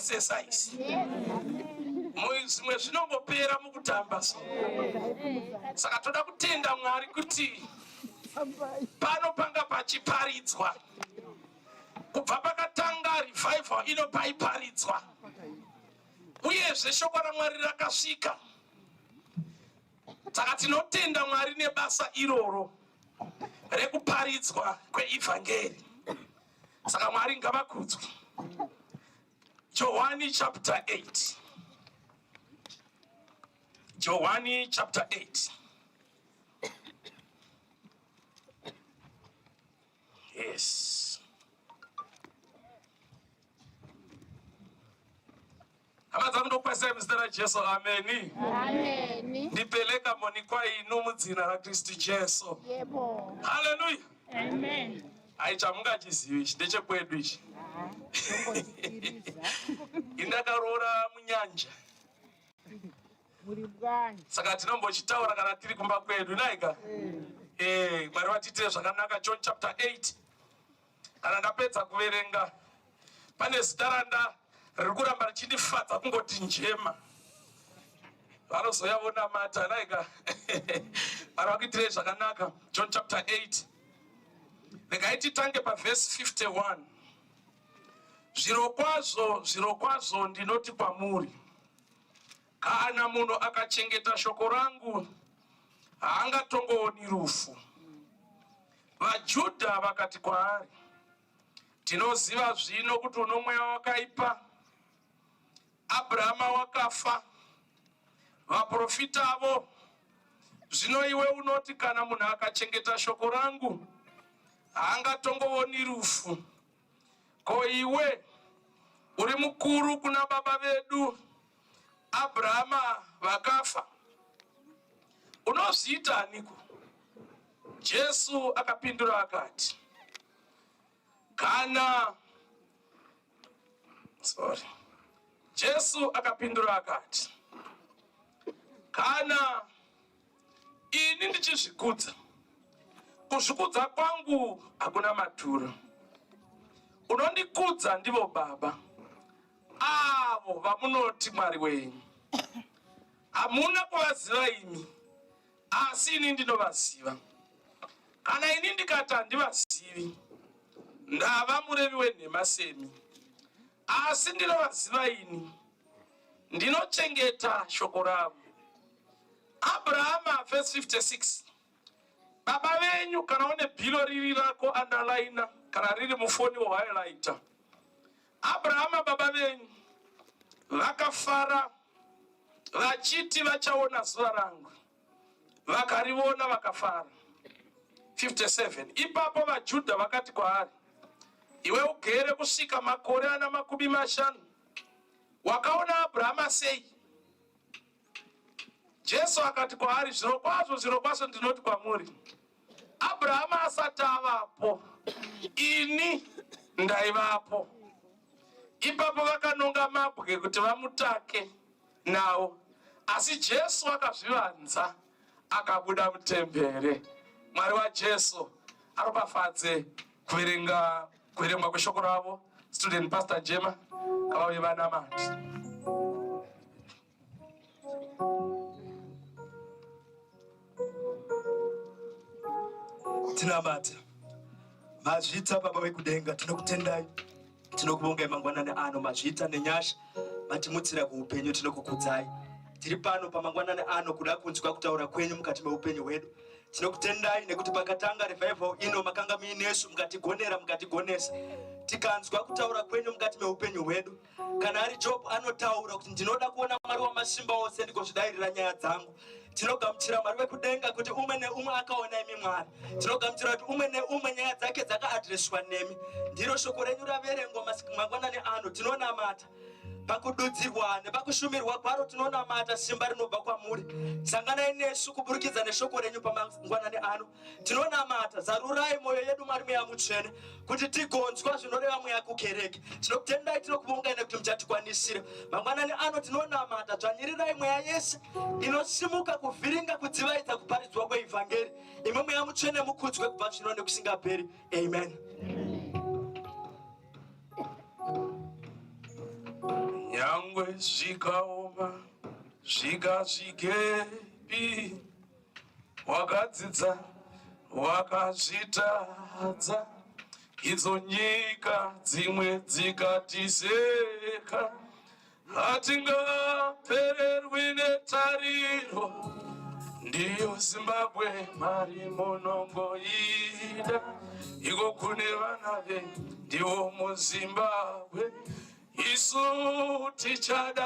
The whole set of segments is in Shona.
exercise. Zvimwe zvinongopera mukutamba so. Saka toda kutenda Mwari kuti pano panga pachiparidzwa. Kubva pakatanga revival inopaiparidzwa. Uyezve shoko raMwari rakasvika. Saka tinotenda Mwari nebasa iroro rekuparidzwa kweevhangeri. Saka Mwari ngavakudzwe. Johani chapter 8. Johani chapter 8. Yes. Amazangu kwese mzina Jesu. Ameni. Amen. Nipeleka monikwa inu mdzina la Kristu Jesu. Yebo. Hallelujah. Amen. Aichamunga chizivi chideche kwedu ichi. Indakarora munyanja. Saka tinombochitaura kana tiri kumba kwedu naika. Mwari vatitire zvakanaka. John chapter 8. Kana ndapedza kuverenga pane zita randa riri kuramba richindifadza kungoti njema. Vanozoyaona mata naika. Mwari vakuitire zvakanaka. John chapter 8. Regai titange paverse 51. Zvirokwazvo ndinoti kwamuri, kana munhu akachengeta shoko rangu haangatongooni rufu. VaJudha vakati kwaari, tinoziva zvino kuti uno mweya wakaipa. Abhurahama wakafa, vaprofita avo. Zvino iwe unoti kana munhu akachengeta shoko rangu haangatongooni rufu. Ko iwe uri mukuru kuna baba vedu Abhurahama vakafa, unozviita aniko? Jesu akapindura akati, kana ini ndichizvikudza, kuzvikudza kwangu hakuna maturo. Unondikudza ndivo Baba, avo vamunoti Mwari wenyu. Hamuna kuvaziva imi, asi ini ndinovaziva. Kana ini ndikati handivazivi, ndava murevi wenhema semi. Asi ndinovaziva ini, ndinochengeta shoko ravo. Abhurahama, verse 56. Baba venyu, kana une bhiro riri rako underline, kana riri mufoni highlighter. Abhurahama baba venyu vakafara vachiti vachaona zuva rangu, vakariona vakafara. 57. Ipapo vaJudha vakati kwaari, iwe ugere kusvika makore ana 50, wakaona Abhurahama sei? Jesu akati kwaari, zvirokwazvo ndinoti kwamuri, Abhurahama asati avapo, ini ndaivapo. Ipapo vakanonga mabwe kuti vamutake nawo, asi Jesu akazvivanza akabuda mutembere. Mwari waJesu aropafadze kuverengwa kweshoko ravo. Student Pastor Jema kavauye vanamati. Tinamata mazvita Baba vekudenga, tinokutendai, tinokuvongai mangwanani ano. Mazvita nenyasha matimutsira kuupenyu, tinokukudzai. Tiri pano pamangwanani ano kuda kunzwa kutaura kwenyu mukati meupenyu hwedu. Tinokutendai nekuti pakatanga revival ino makanga muinesu, mukatigonera mukatigonesa, tikanzwa kutaura kwenyu mukati meupenyu hwedu. Kana ari Job anotaura kuti ndinoda kuona Mwari wamasimba ose ndigozvidairira nyaya dzangu, tinogamuchira Mwari wekudenga kuti umwe neumwe akaona imi Mwari. Tinogamuchira kuti umwe neumwe nyaya dzake dzakaadhireswa nemi. Ndiro shoko renyu raverengwa mangwanani ano. Tinonamata pakududzirwa nepakushumirwa kwaro, tinonamata simba rinobva kwamuri. Sanganai nesu kuburikidza neshoko renyu pamangwanani ano. Tinonamata, zarurai moyo yedu Mwari Mweya Mutsvene kuti tigonzwa zvinoreva mweya kukereke. Tinokutendai, tinokuvongai nekuti muchatikwanisira mangwanani ano. Tinonamata, dzvanyirirai mweya yese inosimuka kuvhiringa kudzivaidza kuparidzwa kweivhangeri. Imwe Mweya Mutsvene mukudzwe kubva zvino nekusingaperi. Amen. nyangwe zvikaoma zvikazvikepi wakadzidza wakazvitadza idzo nyika dzimwe dzikatiseka hatingapererwi netariro ndiyo Zimbabwe mari munongoida iko kune vana venyu ndiwo muZimbabwe isu tichadaidza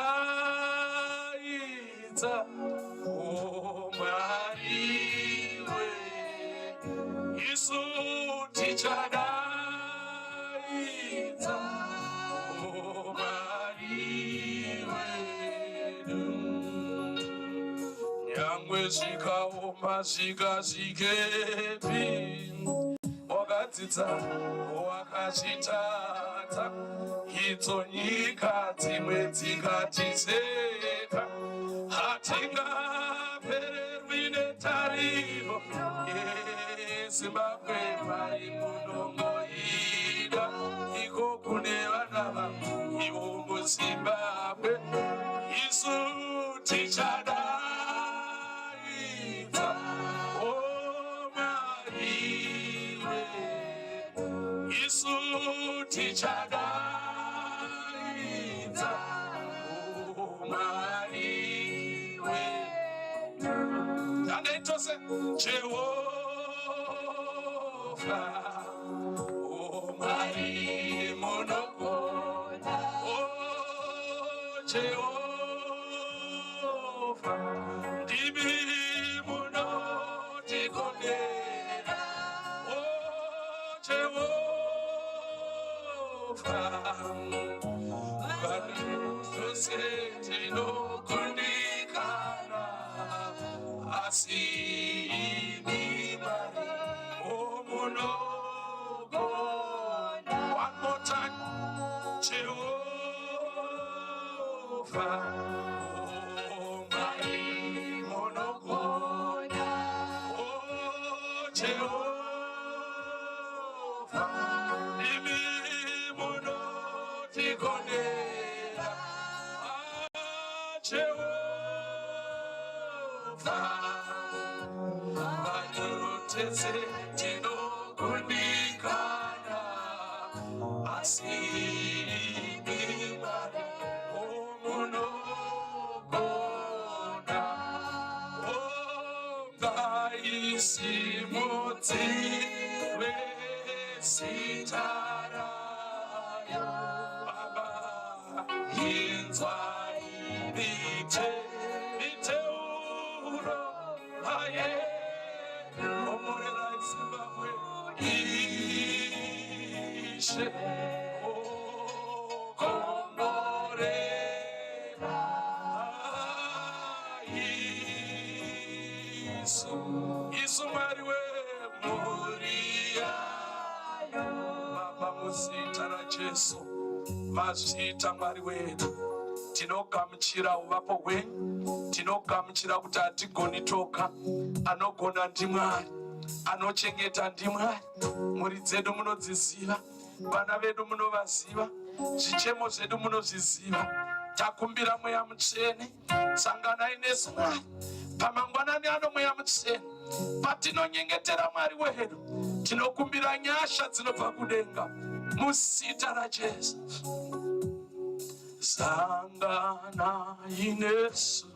umwariwe isu tichadaidza umwariwe nyangwe zvikaoma zvikazvikepi wakadzidza wakazvitadza idzo nyika dzimwe dzikatiseka hatingapererwi netariro Zimbabwe mari munongoida iko kune vana vangu iwo muZimbabwe isu tichadaidza omwariwe isu tichadaidza omwariwe tandeitose Jehovha omwari munogona Jehovha ndimi munotikondera Jehovha vanhu zvose tinokundikana asi imi Mwari munogona. One more time Jehovha omwari munogona Jehovha imi munotikondera Jehovha vanhu tese tinokundikana asi imi Mwari munogona ngaisimudzirwe zita rayo Baba inzwai miteuro haye omorera Zimbabwe ishe okomborera isu Mwari wemuriyayo Baba muzita raJesu mazvita Mwari wedu tinogamuchira uvapo hwenyu tinogamuchira kuti hatigoni toka anogona ndiMwari anochengeta ndiMwari mhuri dzedu munodziziva vana vedu munovaziva zvichemo zvedu munozviziva takumbira mweya mutsvene sanganai nesu Mwari pamangwanani ano mweya mutsvene patinonyengetera Mwari wedu tinokumbira nyasha dzinobva kudenga muzita raJesu sanganai nesu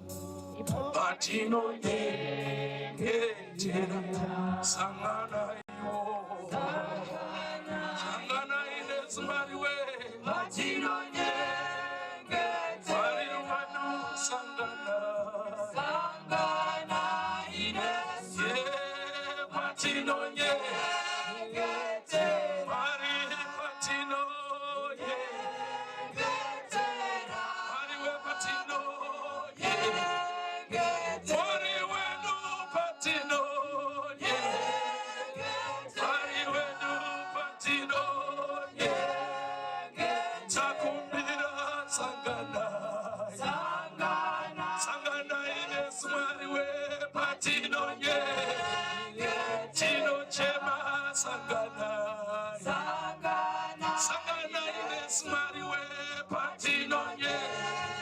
patinonyengetera sanganaiwo sanganai nesu Mwari wedu patinonyengetera Mwari wanu sanganai nesu patinonyengetera Mwari patinonyengetera Mwari we patinonyengetera Mwari wenu patinonyengetera Mwari wenu patinonyengetera takumbira sanganai nesu Mwari we patinonyengetera tinochema sanganai nesu Mwari we patinonyengetera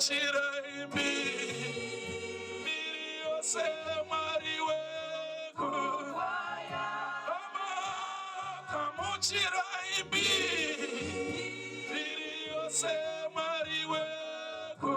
Kamuchiraimbi Miriose Mariweku Kamuchiraimbi Miriose Mariweku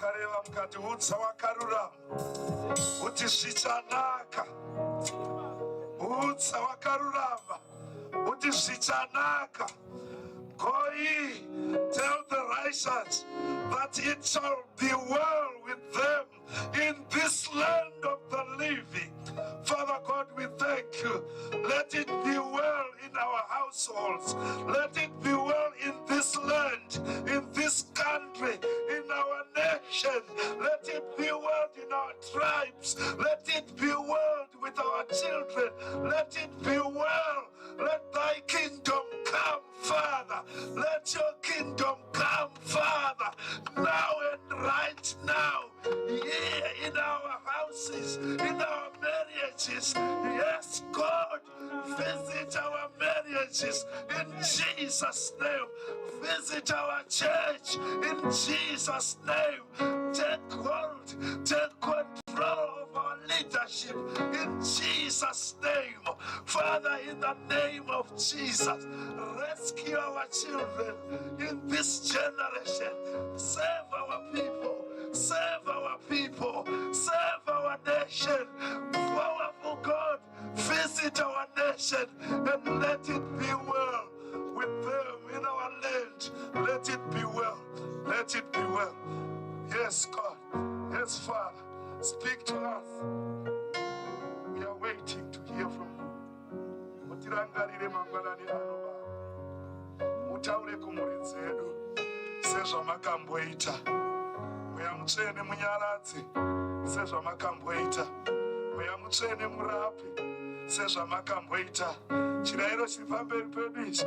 makareva mukati utsa wakarurama uti zvichanaka. Utsa wakarurama uti zvichanaka. Go ye, tell the righteous that it shall be well with them in this land of the living. Father God, we thank you. Let it be well in our households. Let it be well in this land, in this country, in our nation. Let it be well in our tribes. Let it be well with our children. Let it be well. Let thy kingdom come, Father. Let your kingdom come, Father, now and right now, here in our houses, in our marriages. Yes, God, visit our marriages in Jesus' name. Visit our church in Jesus' name. Take hold, take control of our leadership in Jesus' name. Father, in the name of Jesus, rescue our children in this generation. Save our people. Save our people. Save our nation. Powerful God, visit our nation and let it be well with them in our land. Let it be well. Let it be well. Yes, God. Yes, Father. Speak to us. We are waiting to hear from you. Mutirangarire mangwanani ano Baba. Mutaure kumuridzi edu sezvamakamboita. Mweya Mutsvene munyaradzi sezvamakamboita. Mweya Mutsvene murapi sezvamakamboita. Chirayiro chiri pamberi pedu ichi,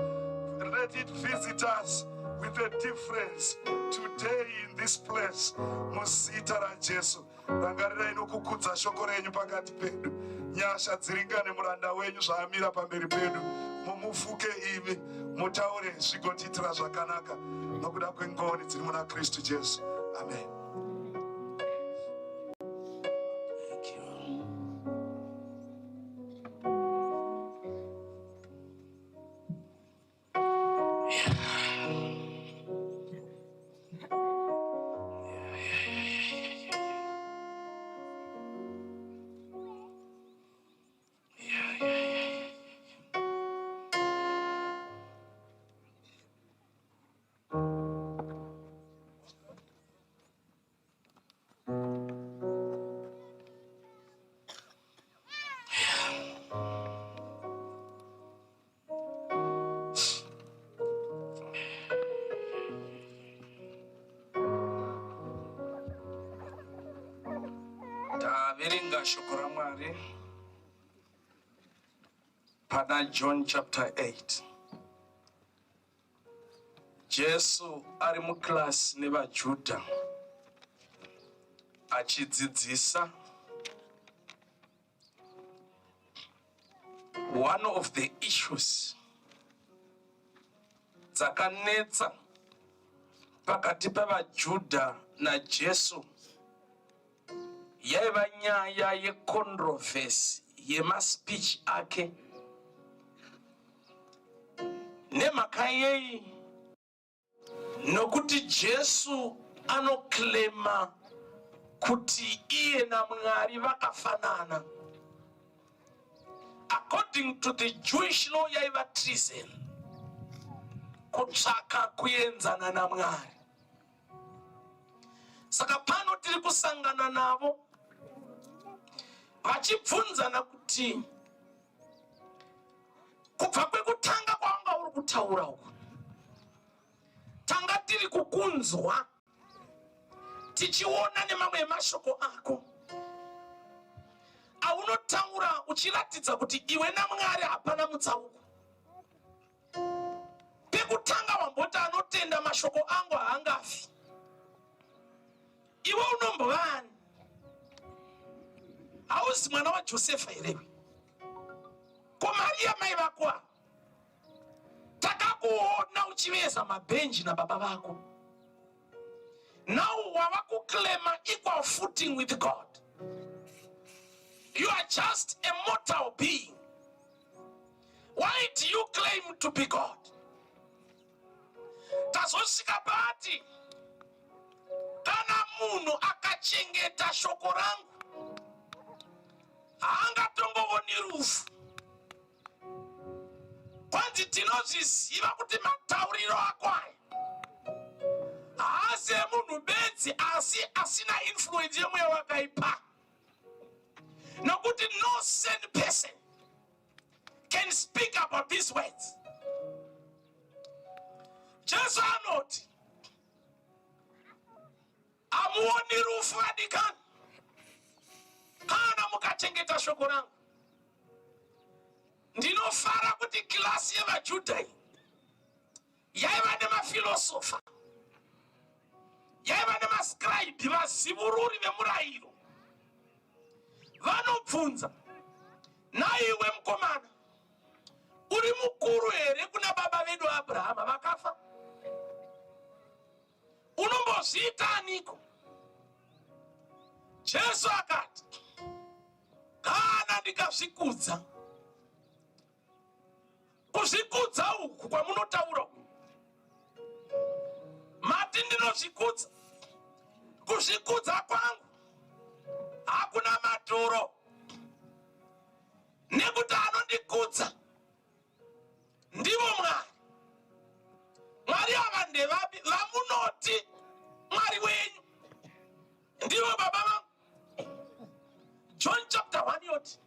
let it visit us with a difference today in this place. Muzita raJesu. Rangarirai nokukudza shoko renyu pakati pedu. Nyasha dziringane muranda wenyu zvaamira pamberi pedu. Mumufuke imi, mutaure zvigotiitira zvakanaka nokuda kwengoni dziri muna Kristu Jesu. Amen. Thank you. Taverenga shoko raMwari pana John chapter 8. Jesu ari muklasi nevaJudha achidzidzisa. One of the issues dzakanetsa pakati pevaJudha naJesu yaiva nyaya yecontroversy yemaspeech ake. Nemhaka yei nokuti Jesu anoklema kuti iye naMwari vakafanana. According to the Jewish law yaiva treason kutsvaka kuenzana naMwari. Saka pano tiri kusangana navo vachibvunzana kuti kubva kwekutanga kwanga uri kutaura uku tanga tiri kukunzwa tichiona nemamwe emashoko ako aunotaura uchiratidza kuti iwe naMwari hapana mutsauko. Pekutanga wamboti anotenda mashoko angu haangafi. Iwe unombovani? Hausi mwana wa Josefa irewe? Ko Maria mai vako? Takakuona uchiveza mabhenji na baba vako. Now wava kuklema equal footing with God. You are just a mortal being. Why do you claim to be God? Tazosika pati kana munhu akachengeta shoko rangu haangatongooni rufu. Kwanzi tinozviziva kuti matauriro ako aya haasi emunhu bedzi asi asina influence yemweya wakaipa. Nokuti no sane person can speak about these words. Jesu anoti amuoni rufu adikani kana mukachengeta shoko rangu. Ndinofara kuti klasi yevaJudha yaiva nemafilosofa, yaiva nemascribe, vazivururi vemurayiro. Vanobvunza, naiwe mukomana, uri mukuru here kuna baba vedu Abrahama vakafa? Unombozviitaniko? Jesu akati, kana ndikazvikudza, kuzvikudza uku kwamunotaura mati ndinozvikudza, kuzvikudza kwangu hakuna maturo, nekuti anondikudza ndivo Mwari. Mwari ava ndevapi? Vamunoti Mwari wenyu ndivo baba vangu. John chapter 1 yoti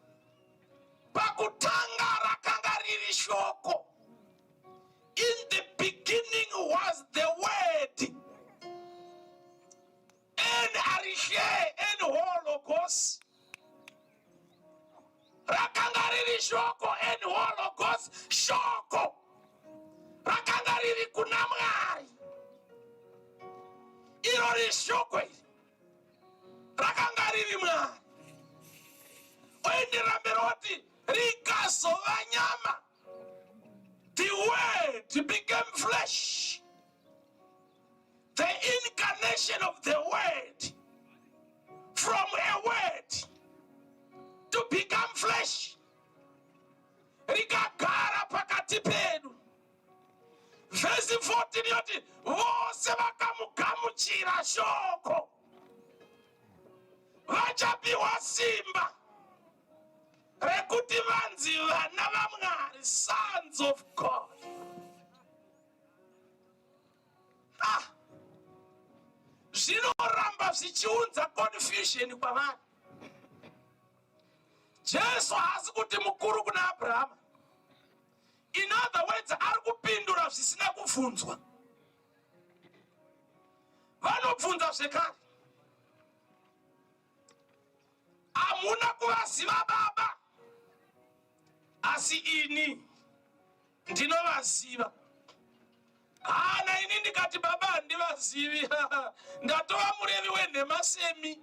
pakutanga rakanga riri shoko. In the beginning was the word. En arishe en hologos. Rakanga riri shoko en hologos shoko. Rakanga riri kuna Mwari. Iro ri shoko iri. Rakanga riri Mwari. Oendiramberoti rikazova nyama. The word became flesh. The incarnation of the word, from a word to become flesh. Rikagara pakati pedu. Verse 14 yoti vose vakamugamuchira shoko vachapiwa simba rekuti vanzi vana vaMwari, sons of God. Zvinoramba zvichiunza confusion kwavari. Jesu haasi kuti mukuru kuna Abrahama. In other words, ari kupindura zvisina kubvunzwa. Vanobvunza zvekare, hamuna kuvaziva baba, asi ini ndinovaziva. Kana ini ndikati baba handivazivi, ndatova murevi wenhema semi.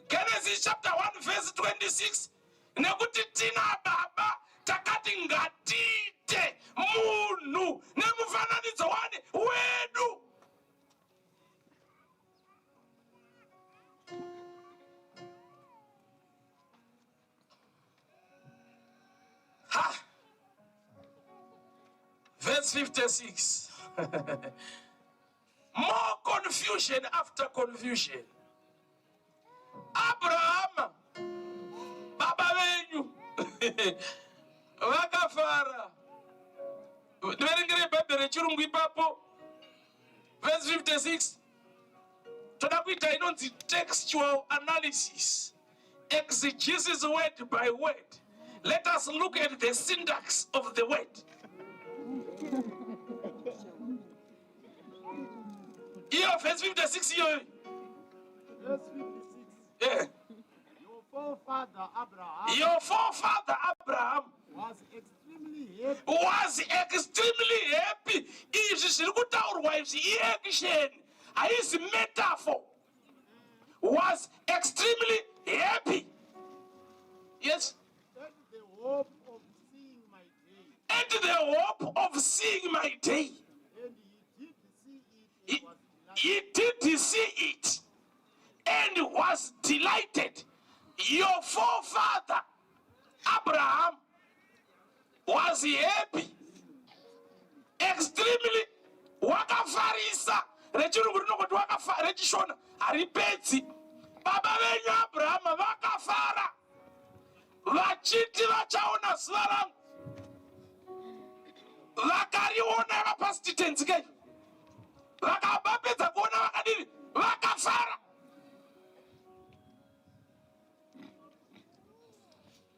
Genesis chapter 1 verse 26. Nekuti tina baba takati ngatiite munhu nemufananidzo wani wedu. Verse 56. More confusion after confusion. Abraham, baba venyu, vakafara. Ndiverengere Bhayibheri rechirungu ipapo. Verse 56. Toda kuita inonzi textual analysis. Exegesis word by word. Let us look at the syntax of the word. Here, verse 56 here. Verse 56. Yeah. Your forefather Abraham was extremely happy. Izvi zviri kutaurwa izvi i-action, haizi metaphor. Was extremely happy. Yes. at the hope of seeing my day. At the hope of seeing my day. And he did see it and was delighted. He did see it and was delighted. Your forefather Abraham was happy, extremely wakafarisa rechirungu rinongoti wakafara, rechishona haripedzi. Baba venyu Abrahama vakafara vachiti vachaona zuva rangu, vakariona vapast tense kei, vakabapedza kuona vakadini, vakafara.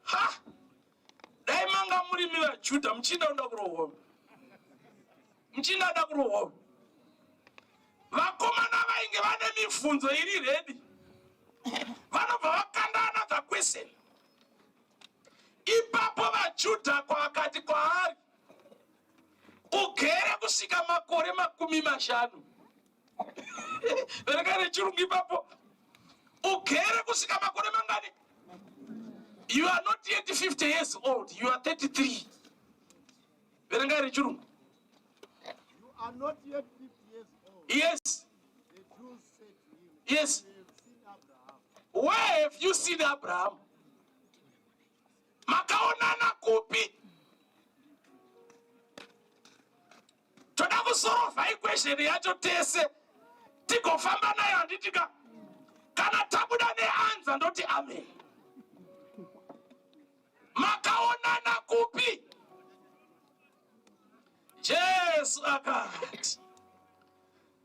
Ha, dai manga murimi vaJudha muchinda unoda kurohwa, muchinda unoda kurohwa. Vakomana vainge vane mibvunzo iri redi, vanobva vakandana the question. Ipapo vaJudha kwakati kwaari, ugere kusvika makore 50. Verengai rechirungu ipapo, ugere kusvika makore mangani? You are not yet 50 years old, you are 33. Verengai rechirungu. You are not yet 50 years old. Yes. The Jews said to him, Yes. "We have seen Abraham." Where have you seen Abraham? Makaonana kupi? Toda kusolva equation yacho tese. Tikofamba nayo handitika. Kana tabuda neanza ndoti amen. Makaonana kupi? Jesu akati.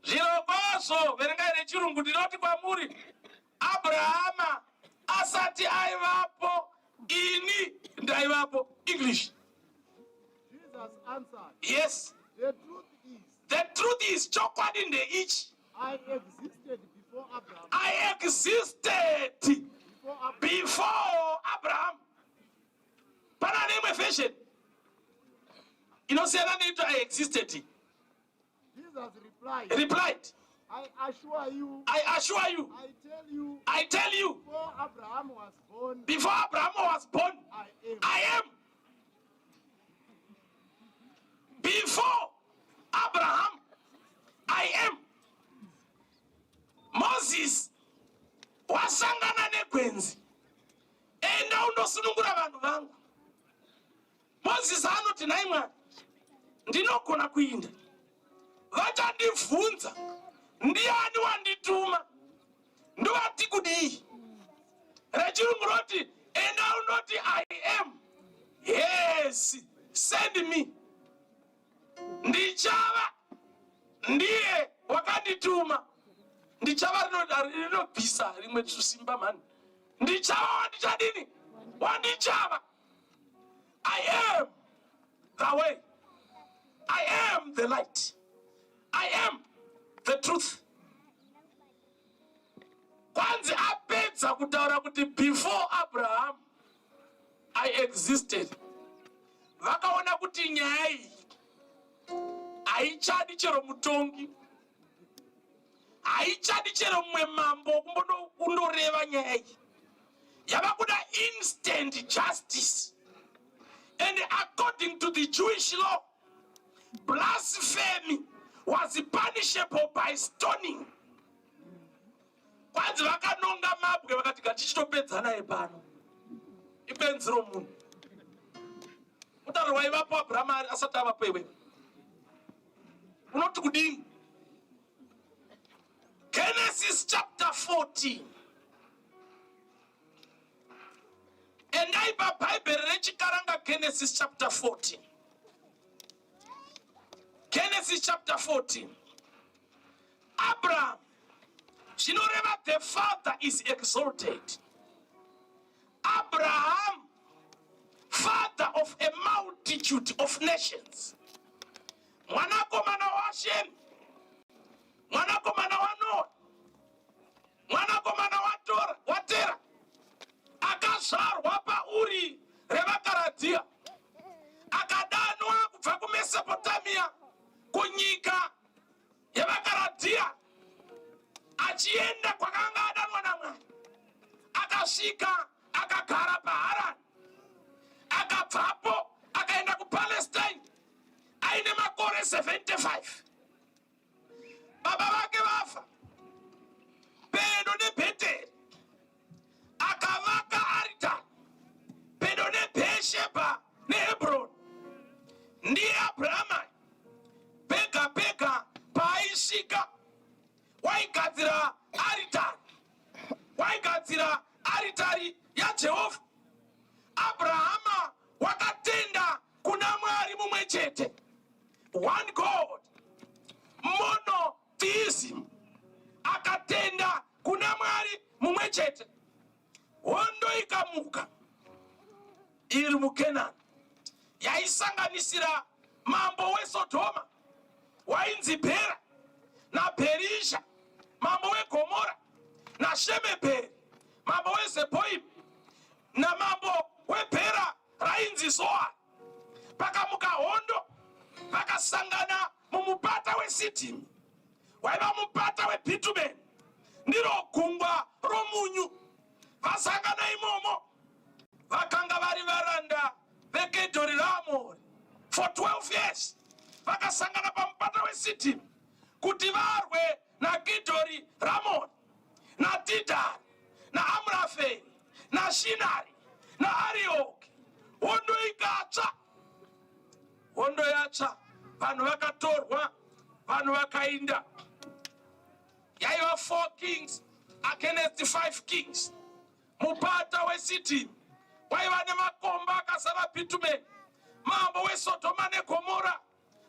Zvirokwazvo verengai rechirungu ndinoti kwamuri, Abrahama asati aivapo, ini ndaivapo. English. Jesus answered, Yes. The truth is, chokwadi ndeichi. I existed before Abraham. I existed before Abraham. Pana nemwe version inosiyana neito I existed. Jesus replied, I assure you, I tell you, before Abraham was born, I am. Before Abraham, I am. Moses wasangana negwenzi, enda undosunungura vanhu vangu. Moses anoti nai Mwari, ndinogona kuinda. Vachandibvunza, ndiani wandituma? Ndovati kudii? Rechirungu roti, enda unoti I am. Yes, send me. Ndichava, ndiye wakandituma. Ndichava rinobvisa rimwe simba mani. Ndichava wandichadini? Wandichava. I am the way. I am the light. I am the truth. Kwanzi apedza kutaura kuti before Abraham I existed. Vakaona kuti nyaya iyi haichadi chero mutongi, haichadi chero mumwe mambo kundoreva nyaya iyi. Yava kuda instant justice. And according to the Jewish law, blasphemy was punishable by stoning. Kwanzi vakanonga mabwe vakati ngatichitopedzana epano. Ibenzi romunhu. Mutauro waivapo Abraham asati avapo iwe. Unoti kudini? Genesis chapter 14. Endai paBhayibheri rechikaranga Genesis chapter 14. Genesis chapter 14. Abraham, zvinoreva the father is exalted. Abraham, father of a multitude of nations. Mwanakomana wa Shem, mwanakomana wa Noah, mwanakomana wa Tera, akazvarwa paUri revaKaradhea, akadanwa kubva kuMesopotamia kunyika yevaKaradhea, achienda kwakanga adanwa naMwari, akasvika akagara paHarani, akabvapo akaenda kuPalestine aine makore 75. Baba vake vafa pedo neBheteri, akavaka aritari pedo neBheershebha neHebhuroni. Ndiye Abrahama pega pega paaisvika kugadzira aritari yaJehovha. Abrahama wakatenda kuna Mwari mumwe chete, one God, monotheism. Akatenda kuna Mwari mumwe chete. Hondo ikamuka iri muKenani yaisanganisira mambo weSodoma wainzi Bhera naPerisha, mambo weGomora naShemebheri, mambo weZebhoimi na mambo weBhera rainzi Zoari. Pakamuka hondo, pakasangana mumupata weSitimi waiva mupata weBitumeni, ndiro gungwa romunyu. Vasangana imomo, vakanga vari varanda veKedhorilaomori for 12 years. Vakasangana pamupata weSitimi kuti varwe naKedhorilaomori naDhidhani naAmuraferi naShinari naArioki. Hondo ikatsva, hondo yatsva, vanhu vakatorwa, vanhu vakainda. Yaiva 4 kings against 5 kings. Mupata weSitimi waiva nemakomba akazara Bitumeni. Mambo weSodoma neGomora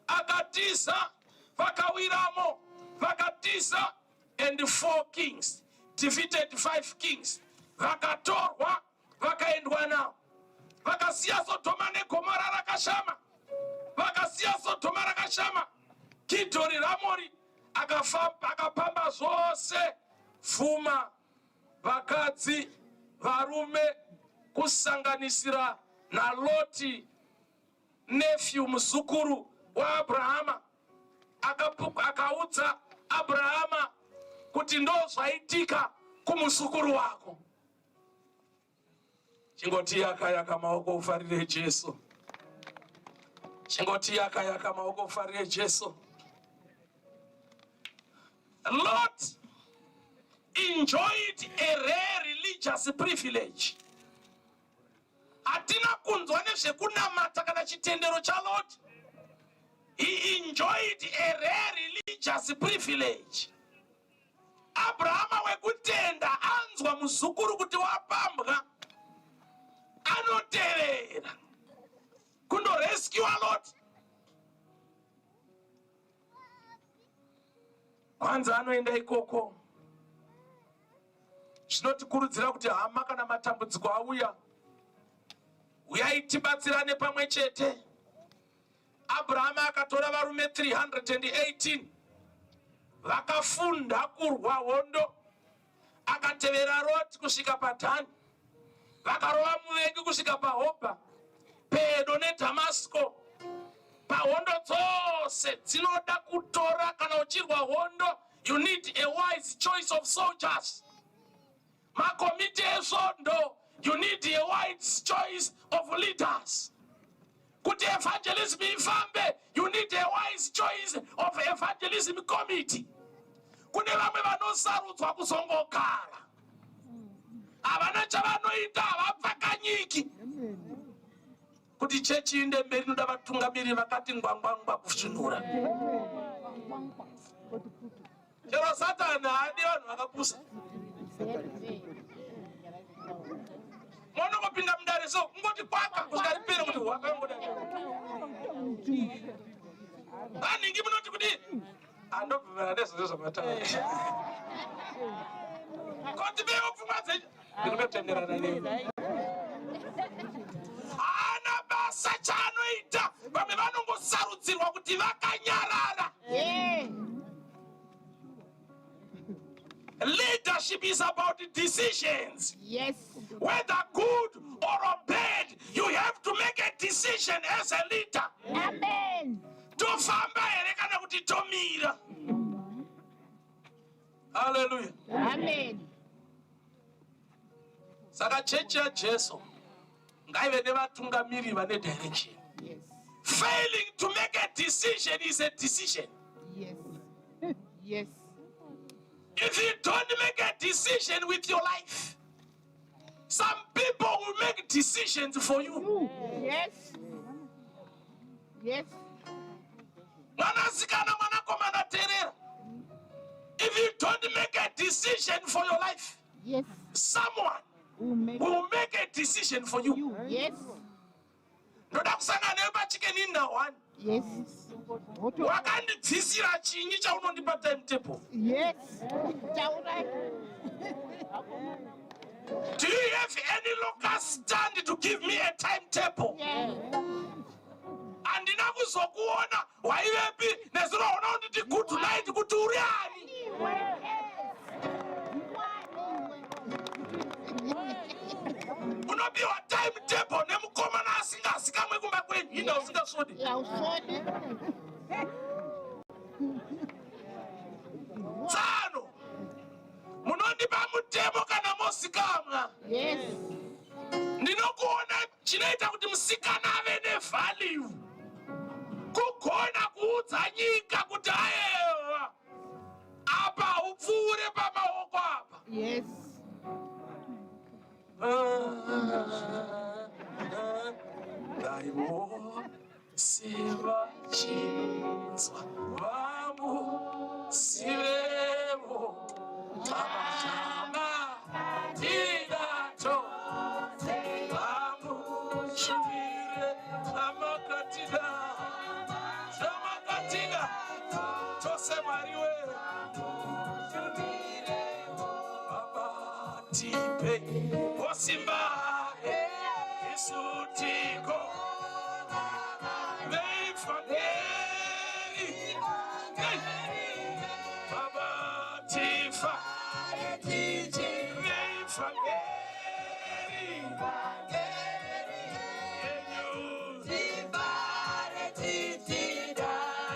akatiza, vakawiramo, vakatiza, and 4 kings defeated 5 kings. Vakatorwa, vakaendwa nao, vakasiya Sodoma neGomora rakashama, vakasiya Sodoma rakashama. Kedhorilaomori akapamba zvose, pfuma, vakadzi, varume, kusanganisira naLoti, nephew muzukuru waAbrahama. Akaudza Abrahama kuti ndozvaitika kumuzukuru wako. Chingoti yaka maoko ufarire Jesu. Chingoti yaka maoko ufarire Jesu. Lot enjoyed a rare religious privilege. Atina kunzwa nezvekunamata kana chitendero chaLot. He enjoyed a rare religious privilege. Abrahama wekutenda anzwa muzukuru kuti wapambwa, anoteerera kundorescue Lot. Kwanza anoenda ikoko. Zvinotikurudzira kuti hama kana matambudziko auya, uyai tibatsirane pamwe chete. Abrahama akatora varume 318 vakafunda kurwa hondo, akatevera Lot kusvika paDhani, vakarova muveki kusvika paHobha pedo neDhamasko. Pahondo dzose dzinoda kutora kana uchirwa hondo, you need a wise choice of soldiers. Makomiti esvondo, you need a wise choice of leaders. Kuti evangelism ifambe, you need a wise choice of evangelism committee. Kune vamwe vanosarudzwa kuzongogara, havana chavanoita, havapfakanyiki. Kuti chechi inde mberi inoda vatungamiri vakati ngwangwangwa kusvinura. Chero Satani haadi vanhu vakapusa. Monongopinda mudare so kungoti kwaka kusvika ripere kuti wakangoda. Vaningi munoti kuti andobvumira nezvozvo zvamatava. Kuti veopfungwa dzecho ndinotenderana newe. Hana basa chaanoita, vamwe vanongosarudzirwa kuti vakanyarara. Leadership is about decisions. Yes. Whether good or bad, you have to make a decision as a leader. Amen. Tofamba here kana kuti tomira. Hallelujah. Amen. Saka chechi yaJesu ngaive nevatungamiri vane direction. Yes. Failing to make a decision is a decision. Yes. Yes. If you don't make a decision with your life, some people will make decisions for you. Yes. Yes. If you don't make a decision for your life, Yes. Someone Who make will make a decision for you. you. Yes. Ndoda kusanga naye pachicken in now one. Yes. Wakandidzisira chinyi chaunondipa timetable. Yes. Chaura. Do you have any local stand to give me a timetable? Yes. Andina kuzokuona waivepi nezinoona kuti good night kuti uri ani. Unopiwa timetable nemukomana asingazikamwe kumba kwenyu ina usingasodi. Tsano munondipa mutemo kana mosikamwa. Yes. Ndinokuona chinoita kuti musikana ave nevalue. Kugona kuudza nyika kuti ayewa apa upfuure pamaoko apa. Yes. Daiwo siva chinzwa vamu sivevo amashama tidato vamu shumire amakatida zamakatida tose mariwe abatipe osimba isutiko veifangeri abatifa veifangeri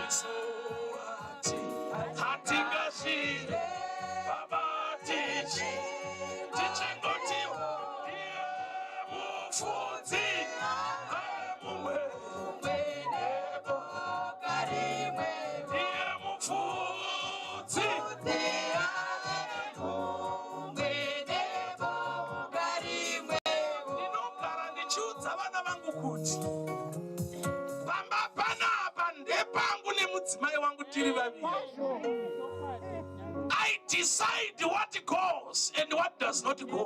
isoati hatingashire abatichi tichingotiwa iye mufudzi amumwe iye mufudzi ndinogara ndichiudza vana vangu kuti pamba panapa ndepangu nemudzimai wangu tiri vaviri. I decide what goes and what does not go.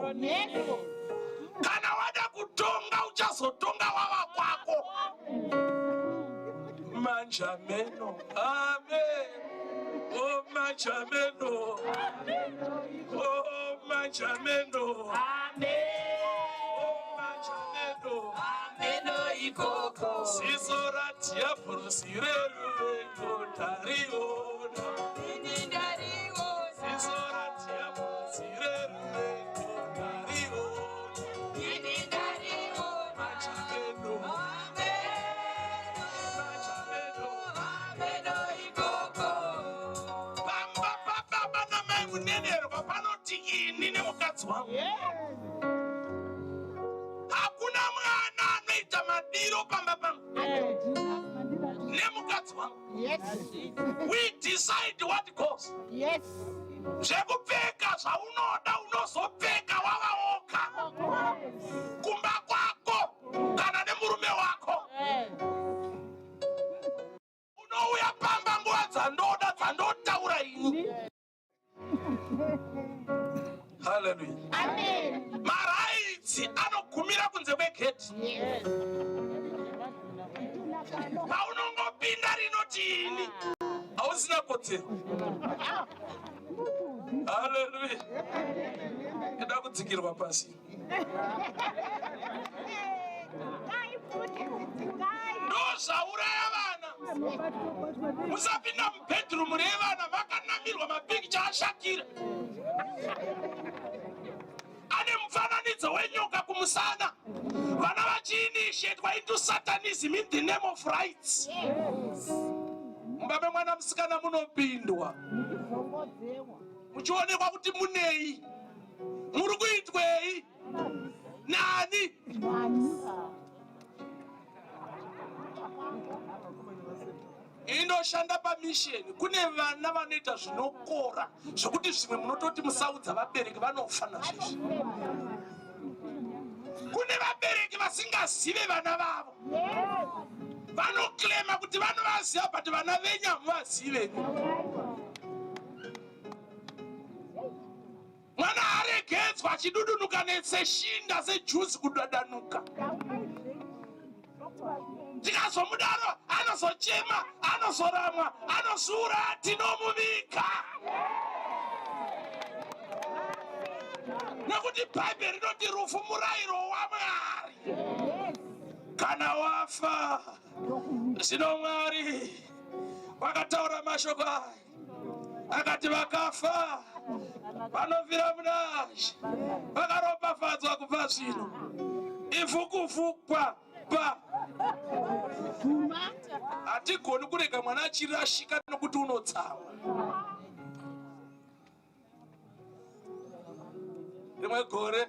Kana wada kutonga uchazotonga wawa kwako. Manjameno, amen. Oh manjameno, oh manjameno, amen. Oh manjameno, ameno ikoko. Sizoratia prosireru tariona. Sizoratia prosireru tariona. Manjameno, manjameno, ikoko. Bamba baba bana mai munenero papanoti ini nemukadzi wangu. Hakuna mwana anoita madiro pamba pangu nemukadzi wangu. Yes. We decide what goes. Yes. Zvekupfeka zvaunoda unozopfeka wavaoka kumba kwako kana nemurume wako. Unouya pamba nguva dzandoda dzandotaura ini. Hallelujah. Amen. Maraidzi anogumira kunze kwegedhi. Yes. Paunongopinda rinoti ini hausina kodzero. Hallelujah. Ida kudzikirwa pasi. Ndozvauraya vana. Musapinda mubhedhurumu revana vakanamirwa mapikicha ashakira. Ane mufananidzo wenyoka kumusana. Vana vachiinitiatwa into Satanism in the name of rights. Mbabe mwana musikana munopindwa. Muchionekwa kuti munei. Muri kuitwei. Nani? Inoshanda pamisheni. Kune vana vanoita zvinokora zvokuti zvimwe munototi musaudza vabereki vanofa nazvizvi. Kune vabereki vasingazive vana vavo. Vanoklema kuti vanovaziva but vana venyu hamuvazive. Mwana aregedzwa achidudunuka neseshinda sejuzi kudadanuka. Tikazomudaro anozochema, anozoramwa, anosura, tinomuvika. Nekuti Bhaibheri rinoti rufu murayiro waMwari. Kana wafa, zvino Mwari vakataura mashoko aya. Akati vakafa vanovira munaShe, vakaropafadzwa kubva zvino. Ivhukuvhukwa pa. Hatigoni kurega mwana achirashika nokuti unotsamwa. Rimwe gore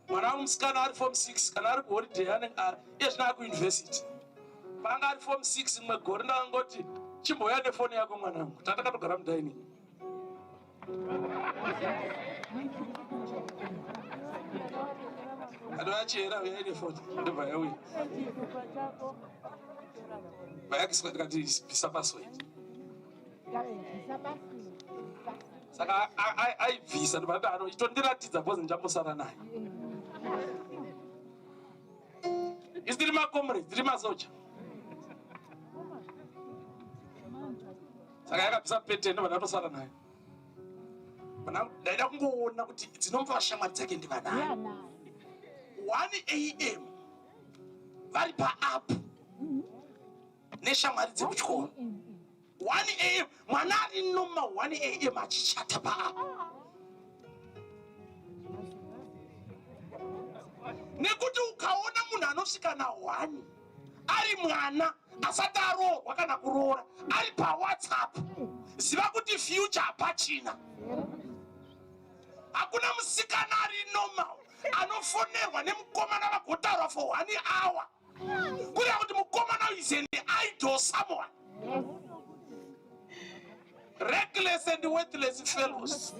mwana womusikana ari form 6 kana ari kuholiday anenge iye zvino ari kuuniversity. Panga ari form 6 rimwe gore ndakangoti chimboya nefoni yako mwanangu. Tatakatogara mudaini. Adoachera uya nefoni ndobva yauya. Vayakiswa tikati bvisa password. Saka aibvisa ndobva itondiratidza bhozi ndichambosara naye. Isi tiri makomrades, tiri masoja. Saka yakabvisa pete ndobva ndatosara naye. Ndaida kungoona kuti dzinomva shamwari dzake ndivanaye. 1 AM vari paapp neshamwari dzekuchikoro. 1 AM mwana ari noma 1 AM achichata paapp. Nekuti ukaona munhu anosvika na1 ari mwana asati aroorwa kana kuroora ari paWhatsApp, ziva kuti future hapachina. Hakuna musikana ari normal anofonerwa nemukomana vagotaura for 1 hour. Kureva kuti mukomana is an idol someone. Reckless and worthless fellows.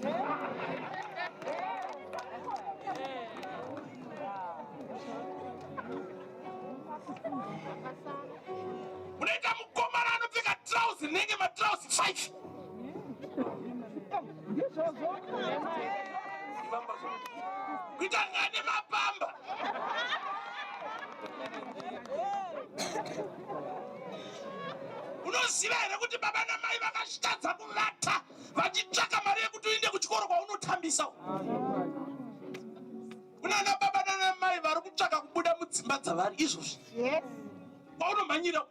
Unaita mukomana anopfeka trouser nenge matrausi 5. Kuita ngane mapamba. Unoziva here kuti baba namai vakashitadza kuvata vachitsvaka mari yekuti uende kuchikoro kwaunotambisa. Kunana baba nanamai vari kutsvaka kubuda mudzimba dzavari izvozvi. Kwaunomhanyira.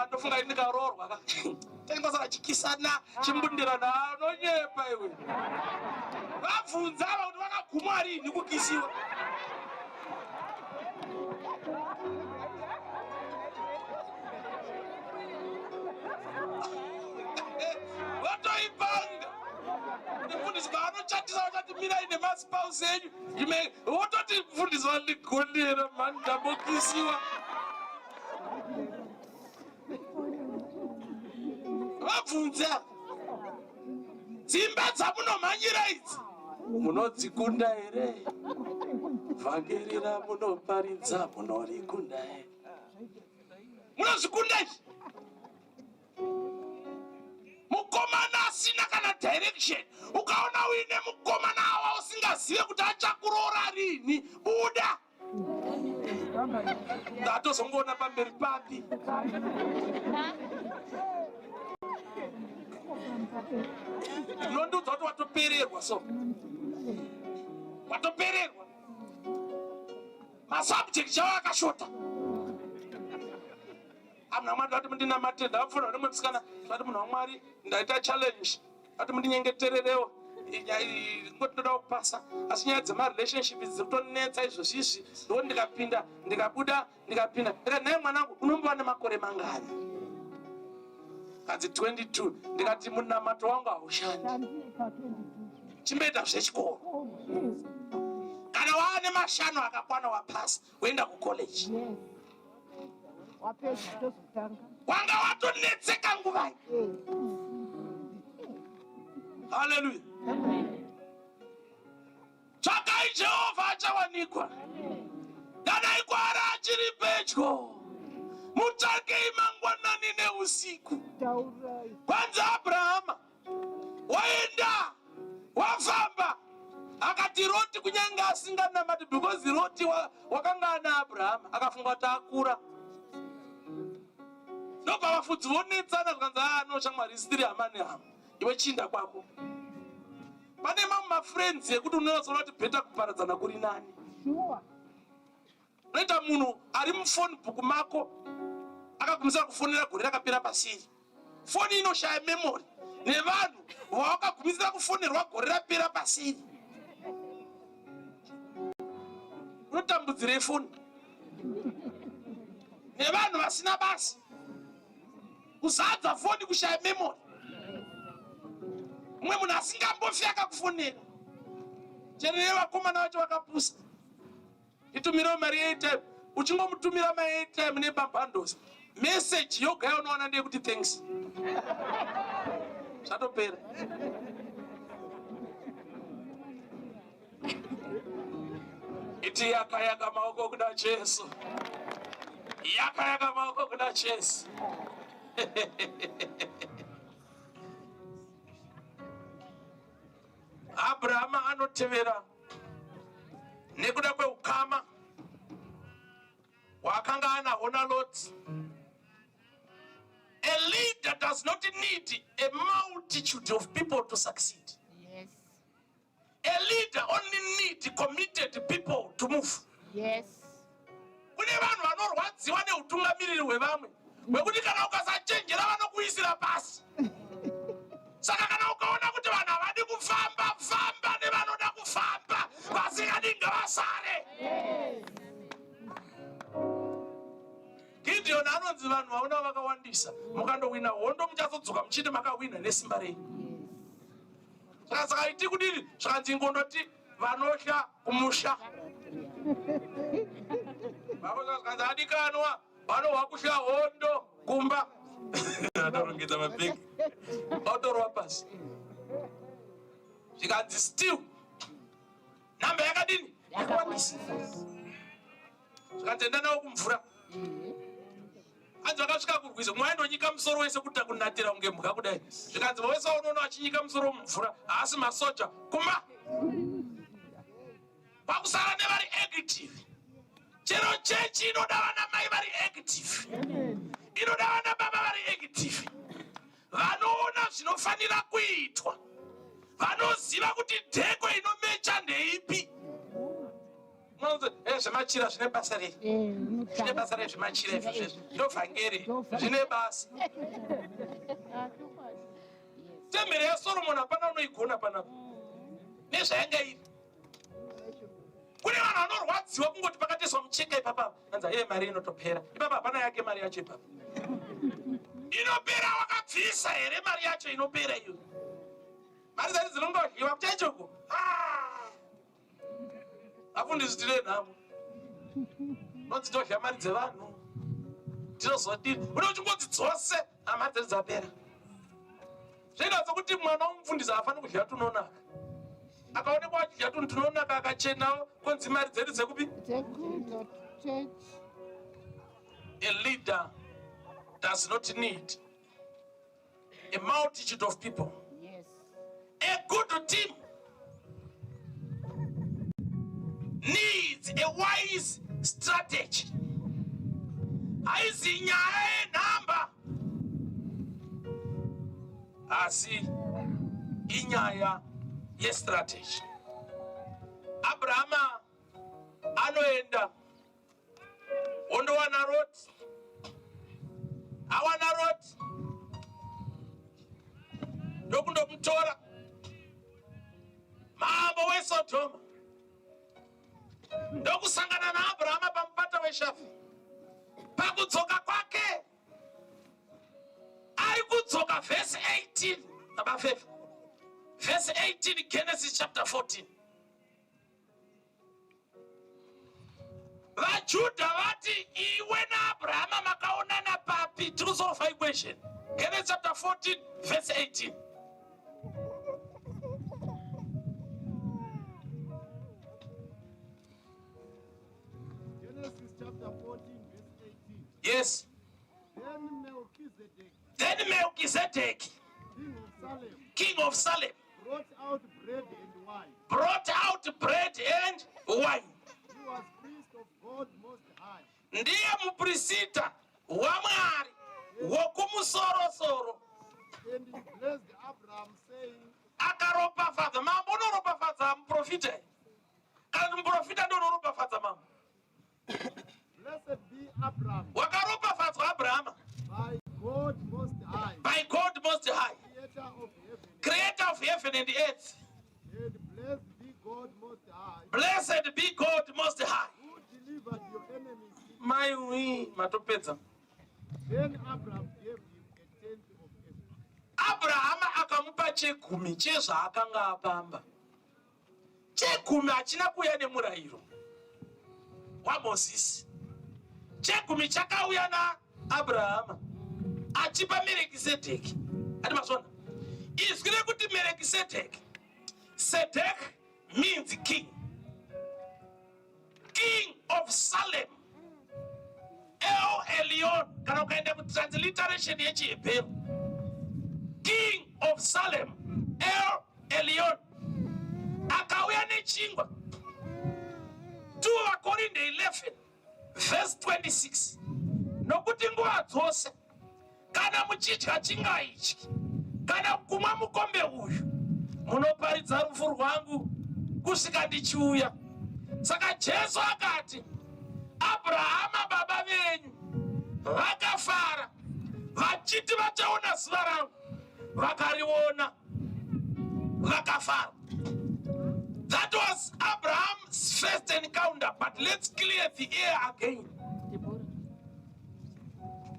Ndofunga kuti ndikaroorwa ka. Tengosaka chikisana chimbundirana anonyepa iwe. Vabvunza kuti vakaguma rini kukisiwa. Votoipanga. Ndifundiswa anochatisa kuti mirai nemaspouse enyu. Vototi fundiswa ndigondera mani ndambokisiwa. Vabvunza dzimba dzamunomhanyira idzi munodzikunda here? Vhangerera munoparidza munorikunda here? Munozvikunda izvi? Mukomana asina kana direction. Ukaona uine mukomana awa usingazive kuti achakuroora rini, buda. Ndatozongoona pamberi papi. Ndinondudza kuti watopererwa so. Watopererwa. Masubject chawo akashota. Amuna mwari vati mundinamate ndapfuura nemwe musikana vati munhu waMwari ndaita challenge vati mundinyengetererewo ngoti ndoda kupasa asi nyaya dzemarelationship dziri kutonetsa izvozvizvi ndo ndikapinda ndikabuda ndikapinda naye mwanangu unombova nemakore mangani? Kadzi 22. Ndikati munamato wangu haushandi. Chimboita zvechikoro. Kana waane mashanu akakwana wapasa woenda kucollege. Wanga watonetseka nguva. Hallelujah. Tsvakai Jehovha achawanikwa. Dana ikwara achiri pedyo. Mutsvakei mangwanani masikani neusiku. Taurai. Kwanza Abrahama waenda wafamba akati Loti kunyanga asingana mati because Loti wakanga na Abrahama akafunga takura. Ndoka wafudzi vonetsana zvikanza no shamwari isitiri amani hama iwe chinda kwako. Pane mamma friends yekuti unozoona kuti beta kuparadzana kuri nani. Sure. Unoita munhu ari mufoni bhuku mako akagumisira kufonera gore rakapera pasiri. Foni inoshaya memory nevanhu vawakagumisira kufonerwa gore rapera pasiri. Unotambudzire foni nevanhu vasina basi kuzadza foni kushaya memory. Mumwe munhu asingambofi akakufonera cherere vakomana vacho vakapusa itumirawo mari yeairtime uchingomutumira maairtime nebabhandosi meseji yoga yaunoona ndeyekuti thanks zvatopera. Iti yakayaka maoko kuda Jesu, yakayaka maoko kuda Jesu. Abrahama anotevera nekuda kweukama wakanga anahwo naLoti. A leader does not need a multitude of people to succeed. Yes. A leader only needs committed people to move. Yes. Kune vanhu vanorwadziwa neutungamiriri hwevamwe hwekuti kana ukasachenjera vanokuisira pasi. Saka kana ukaona kuti vanhu havadi kufamba famba nevanoda kufamba vasingadi ngavasare. Gideon anonzi vanhu vaona vakawandisa mukandowina hondo muchazodzoka muchiti makawina nesimba renyu. Saka iti kudini zvakanzi ngondoti vanosha kumusha. Vakanzi adikanwa vanohwa kusha hondo kumba. Adarongedza mabhegi autorwa pasi. Zvikanzi still namba yakadini yakawandisa. Zvikanzi enda nawo kumvura. Anzi vakasvika kurwiza mwaindonyika musoro wese kuti takunatira kunge mhuka kudai. Zvikanzi wese unoona achinyika musoro mumvura haasi masoja kumba. Pakusara nevari active. Chero chechi inoda vana mai vari active. Inoda vana baba vari active. Vanoona zvinofanira kuitwa. Vanoziva kuti dheko inomecha ndeipi. Zvemachira zvine basa rei? Zvine basa rei zvemachira izvo? Ndovhangeri zvine basa. Temberi yaSoromoni hapana unoigona panapa. Nezvainga iri. Kune vanhu vanorwadziwa kungoti pakatiswa mucheka ipapa. Anza mari inotopera. Ipapa hapana yake mari yacho ipapa. Inopera wakabvisa here mari yacho inopera iyo. Mari dzari dzinongodyiwa kuchaichoko. Afundisitire nhamo. Nodzitodya mari dzevanhu. Ndinozodini. Une uchingodzi dzose mari dzari dzapera. Zvaita sokuti mwana womufundisa hafani kudya tunonaka. Akaonekwa achidya tunhu tunonaka akachenawo konzi mari dzedu dzekupi? A leader does not need a multitude of people. Yes. A good team needs a wise strategy. Aizi nyaya yenhamba asi inyaya yestrategy. Abrahama anoenda ondowana Loti. Awana Loti ndokundomutora mambo weSodoma. Ndokusangana naAbrahama pamupata weShafi. Pakudzoka kwake ari kudzoka verse 18 abafefa. Verse 18 Genesis chapter 14. VaJudha vati iwe naAbrahama makaonana papi? Tikusolve equation. Genesis chapter 14 verse 18. Genesis chapter 14, verse 18. Yes. Then Melchizedek Melchizedek, King of Salem, King of Salem, brought out bread and wine. brought out bread and wine. He was priest of God Most High. Ndiye muprista wa Mwari wokumusoro-soro. And he blessed Abraham, saying, Akaropafadza. Mambo unoropafadza muprofita. Kana muprofita ndo unoropafadza mambo. Blessed be Abraham Wakaropafadzwa Abrahama by God Most High, by God Most High, creator of heaven and creator of heaven and earth. and blessed be God Most High, Blessed be God Most High. who delivered your enemies. Maiwi matopedza. Then Abraham gave him a tenth of everything. Abrahama akamupa chegumi chezvaakanga apamba. Chegumi hachina kuuya nemurayiro waMozisi. Chegumi chakauya naAbrahama achipa Melchizedeki. Ati mazvona, izwi rekuti Melchizedeki, Sedek means king. King of Salem. El Elyon, kana ukaenda transliteration yechiHebrew. King of Salem, El Elyon. Akauya nechingwa. 2 Corinthians 11 verse 26. Nokuti nguva dzose kana muchidya chingwa ichi kana kumwa mukombe uyu munoparidza rufu rwangu kusvika ndichiuya. Saka Jesu akati, Abrahama baba venyu vakafara vachiti vachaona zuva rangu, vakariona vakafara. That was Abraham's first encounter, but let's clear the air again.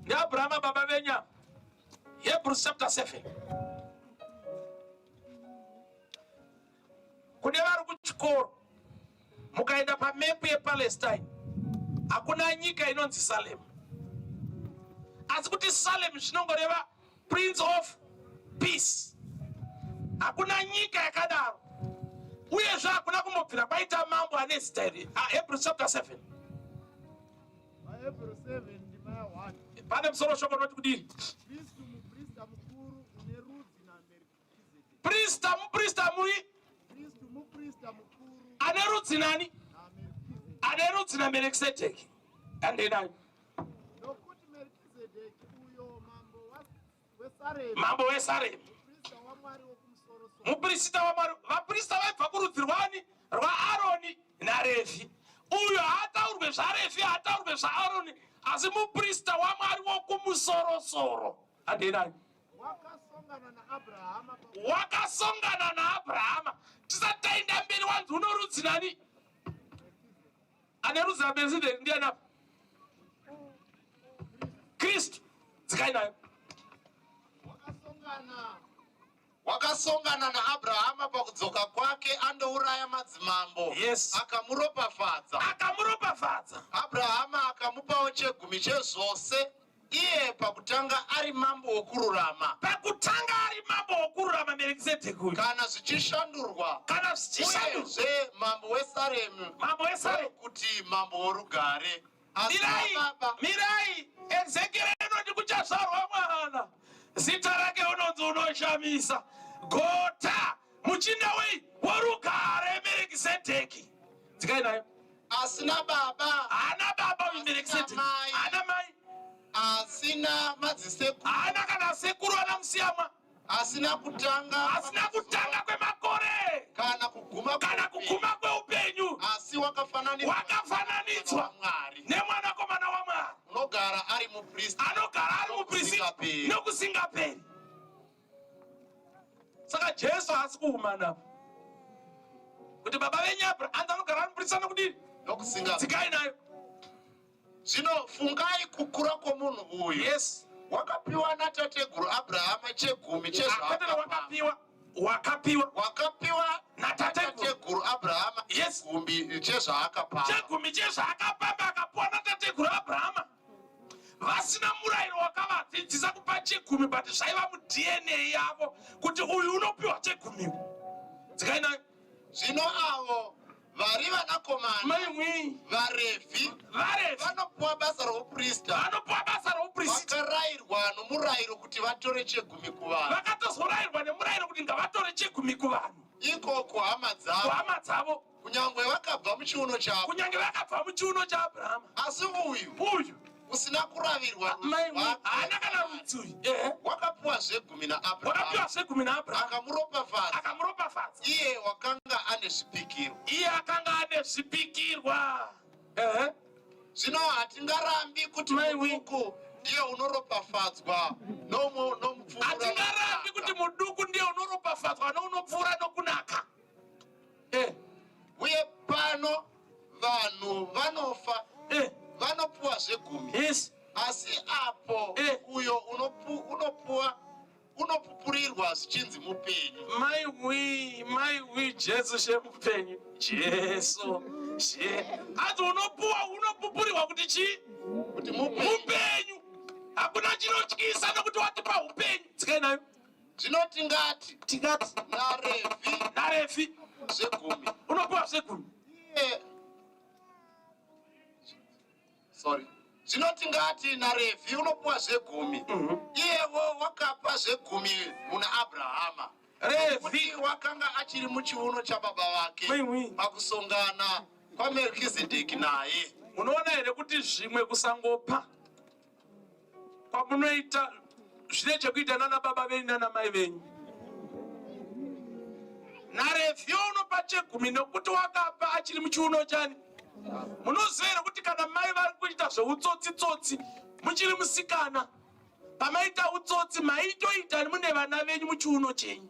Abrahama baba venya, Hebrews chapter 7. Kune vari kuchikoro mukaenda pamepu yePalestine hakuna nyika inonzi Salem, asi kuti Salem zvinongoreva Prince of Peace. Hakuna nyika yakadaro, uyezve hakuna kumbobvira kwaita mambo ane zita iri. Hebrews chapter 7 Hebrews 7 ndima 1. pane musoro shoko rinoti kudini? Kristu muprista mukuru une rudzi naMelchizedeki. Muprista muri Kristu muprista mukuru ane rudzi nani? naMelchizedeki. Ane rudzi naMelchizedeki. Andenayo Nokuti Melchizedeki uyo weSaremu, mambo weSaremu, muprista waMwari wokumusoro-soro, muprista waMwari. Vaprista vaibva kurudzi rwani? RwaAroni naRevhi. Uyo haataurwe zvaRevhi, haataurwe zvaAroni, asi muprista waMwari wokumusoro-soro. Andenayo wakasongana naAbrahama wakasongana naAbrahama. Tisati taenda mberi wanzi uno rudzi nani? Ane rudzi naMelchizedeki ndiani apa? Kristu. Dzikai nayo. wakasongana naAbrahama pakudzoka kwake andouraya madzimambo. Yes. Akamuropafadza. Akamuropafadza. Abrahama akamupawo chegumi chezvose, iye pakutanga ari mambo wokururama. Pakutanga ari mambo wokururama Melchizedeki uyu. Kana zvichishandurwa, Kana zvichishandurwa, uyezve mambo weSaremu, mambo weSaremu kuti mambo worugare. Asi Mirai, Ezekiel inoti kuchazvarwa mwana, zita rake unonzi unoshamisa, gota, muchinda worugare Melchizedeki. Dzikai nayo. asina baba, Hana baba uyu Melchizedeki. Hana mai. asina madzisekuru, Hana kana sekuru anamusiyamwa. asina kutanga kwemakore kana kuguma kweupenyu, asi wakafananidzwa Mwari nemwanakomana waMwari unogara ari muprista anogara ari muprista nokusingaperi. Saka Jesu hasi kuuma napo kuti baba venyu Abrahama anzi anogara ari muprista nokudini? nokusingaperi. Dzikai nayo. Zvino fungai kukura kwomunhu uyu. Yes. Wakapiwa natateguru Abrahama chegumi chezvaakapiwa. Wakapiwa natateguru Abrahama chegumi chezvaakapamba. Chegumi chezvaakapamba akapiwa natateguru Abrahama. Vasina murayiro wakavadzidzisa kupa chegumi, but zvaiva muDNA yavo kuti uyu unopiwa chegumi. Dzikai nayo. Zvino avo vari vanakomana maimwi vaRevhi vanopuwa basa rouprista vakarayirwa nomurayiro kuti vatore chegumi kuvanhu vakatozorayirwa nemurayiro kuti ngavatore chegumi kuvanhu ikoko hama dzavo kunyange vakabva muchiuno chaAbhurahama asi uyu usina kuravirwa haana kana rudzi wakapuwa zvegumi naAbhurahama akamuropafadza iye wakanga ane zvipikirwa zvino hatingarambi kuti muduku ndiye unoropafadzwa hatingarambi kuti muduku ndiye unoropafadzwa nounopfuura nokunaka uye pano vanhu vanofa vanopuwa zvegumi asi apo uyo unopupurirwa zvichinzi mupenyu maiwi Jesu shemupenyu Jesu ati unopupurirwa kuti chii kuti mupenyu hakuna chinotyisa nokuti watipa upenyu tsikai nayo zvino tingati naRevhi zvegumi unopuwa zvegumi zvino tingati naRevhi unopuwa zvegumi iyewo wakapa zvegumi muna Abhurahama kuti wakanga achiri muchiuno chababa vake pakusongana kwaMerikizedheki naye. Unoona here kuti zvimwe kusangopa kwamunoita zvine chekuita nana baba venyu nana mai venyu. naRevhi unopa chegumi nokuti wakapa achiri muchiuno chani. Munoziva kuti kana mai vari kuita zveutsotsi muchiri musikana, pamaita utsotsi maitoita mune vana venyu muchiuno chenyu.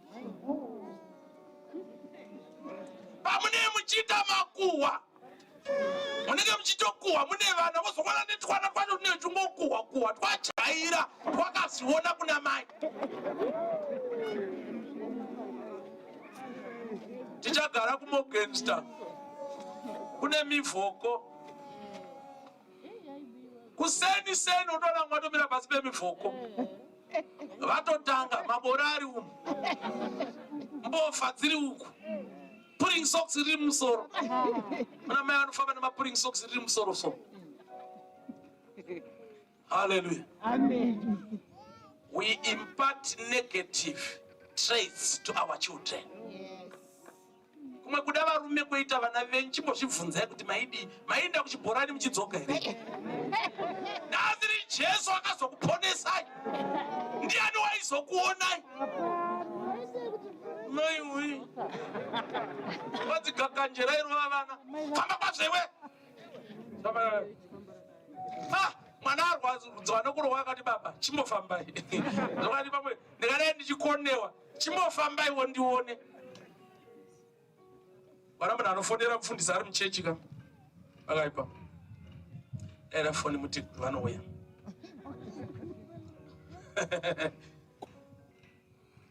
Pamune muchita makuhwa munenge muchitokuhwa mune vana vozokwana netwana kwacho tune tungokuhwa twajaira twakaziona kuna mai. Tichagara kuMorgenstern kune mivhoko kuseni unoona mwatomira pasi pemivhoko vatotanga mabora ari umu, mbovha dziri uku, pulling socks riri musoro. Muna mai vanofamba nemapulling socks riri musoro so. Hallelujah. Amen. We impart negative traits to our children. Kumwe kuda varume kuita vana venyu chimbozvibvunzai kuti maida kuchibhorani muchidzoka here. Naziri Jesu akazokuponesai. Ndiani waizokuonai? Maiwe. Wadzigakanjera irova vana. Famba kwazvewe. Mwana arwadzwa nokurohwa akati baba chimbofambai. Zvakati pamwe ndikadai ndichikonewa chimbofambaiwo ndione. Vana munhu anofonera mufundisi ari muchechi ka akaipa era foni muti vanouya.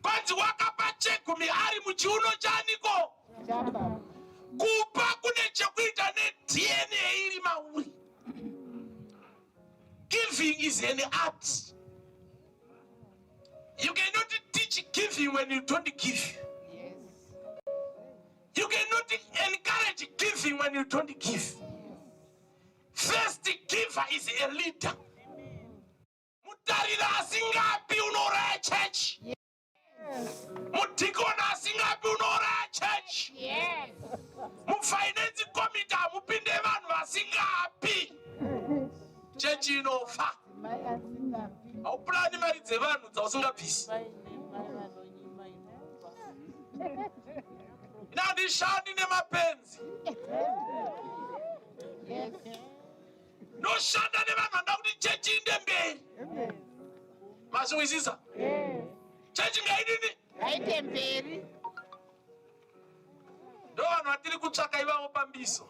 Kwanzi wakapa chegumi ari muchiuno chaniko? Kupa kune chekuita neDNA iri mauri. Giving is an art. You cannot teach giving when you don't give. You cannot encourage giving when you don't give. First giver is a leader. Mutarira asingapi unoraya church. Mutikona asingapi unoraya church. Mufinance committee mupinde vanhu vasingapi. Church inofa. Haupulani mari dzevanhu dzausingabvisi. Ndishandi nemapenzi. Noshanda nevanhu vanoda kuti chechi inde mberi. Mazvizisa? Chechi ngaidini? Ngaite mberi. Ndo vanhu vatiri kutsvaka ivavo pambiso.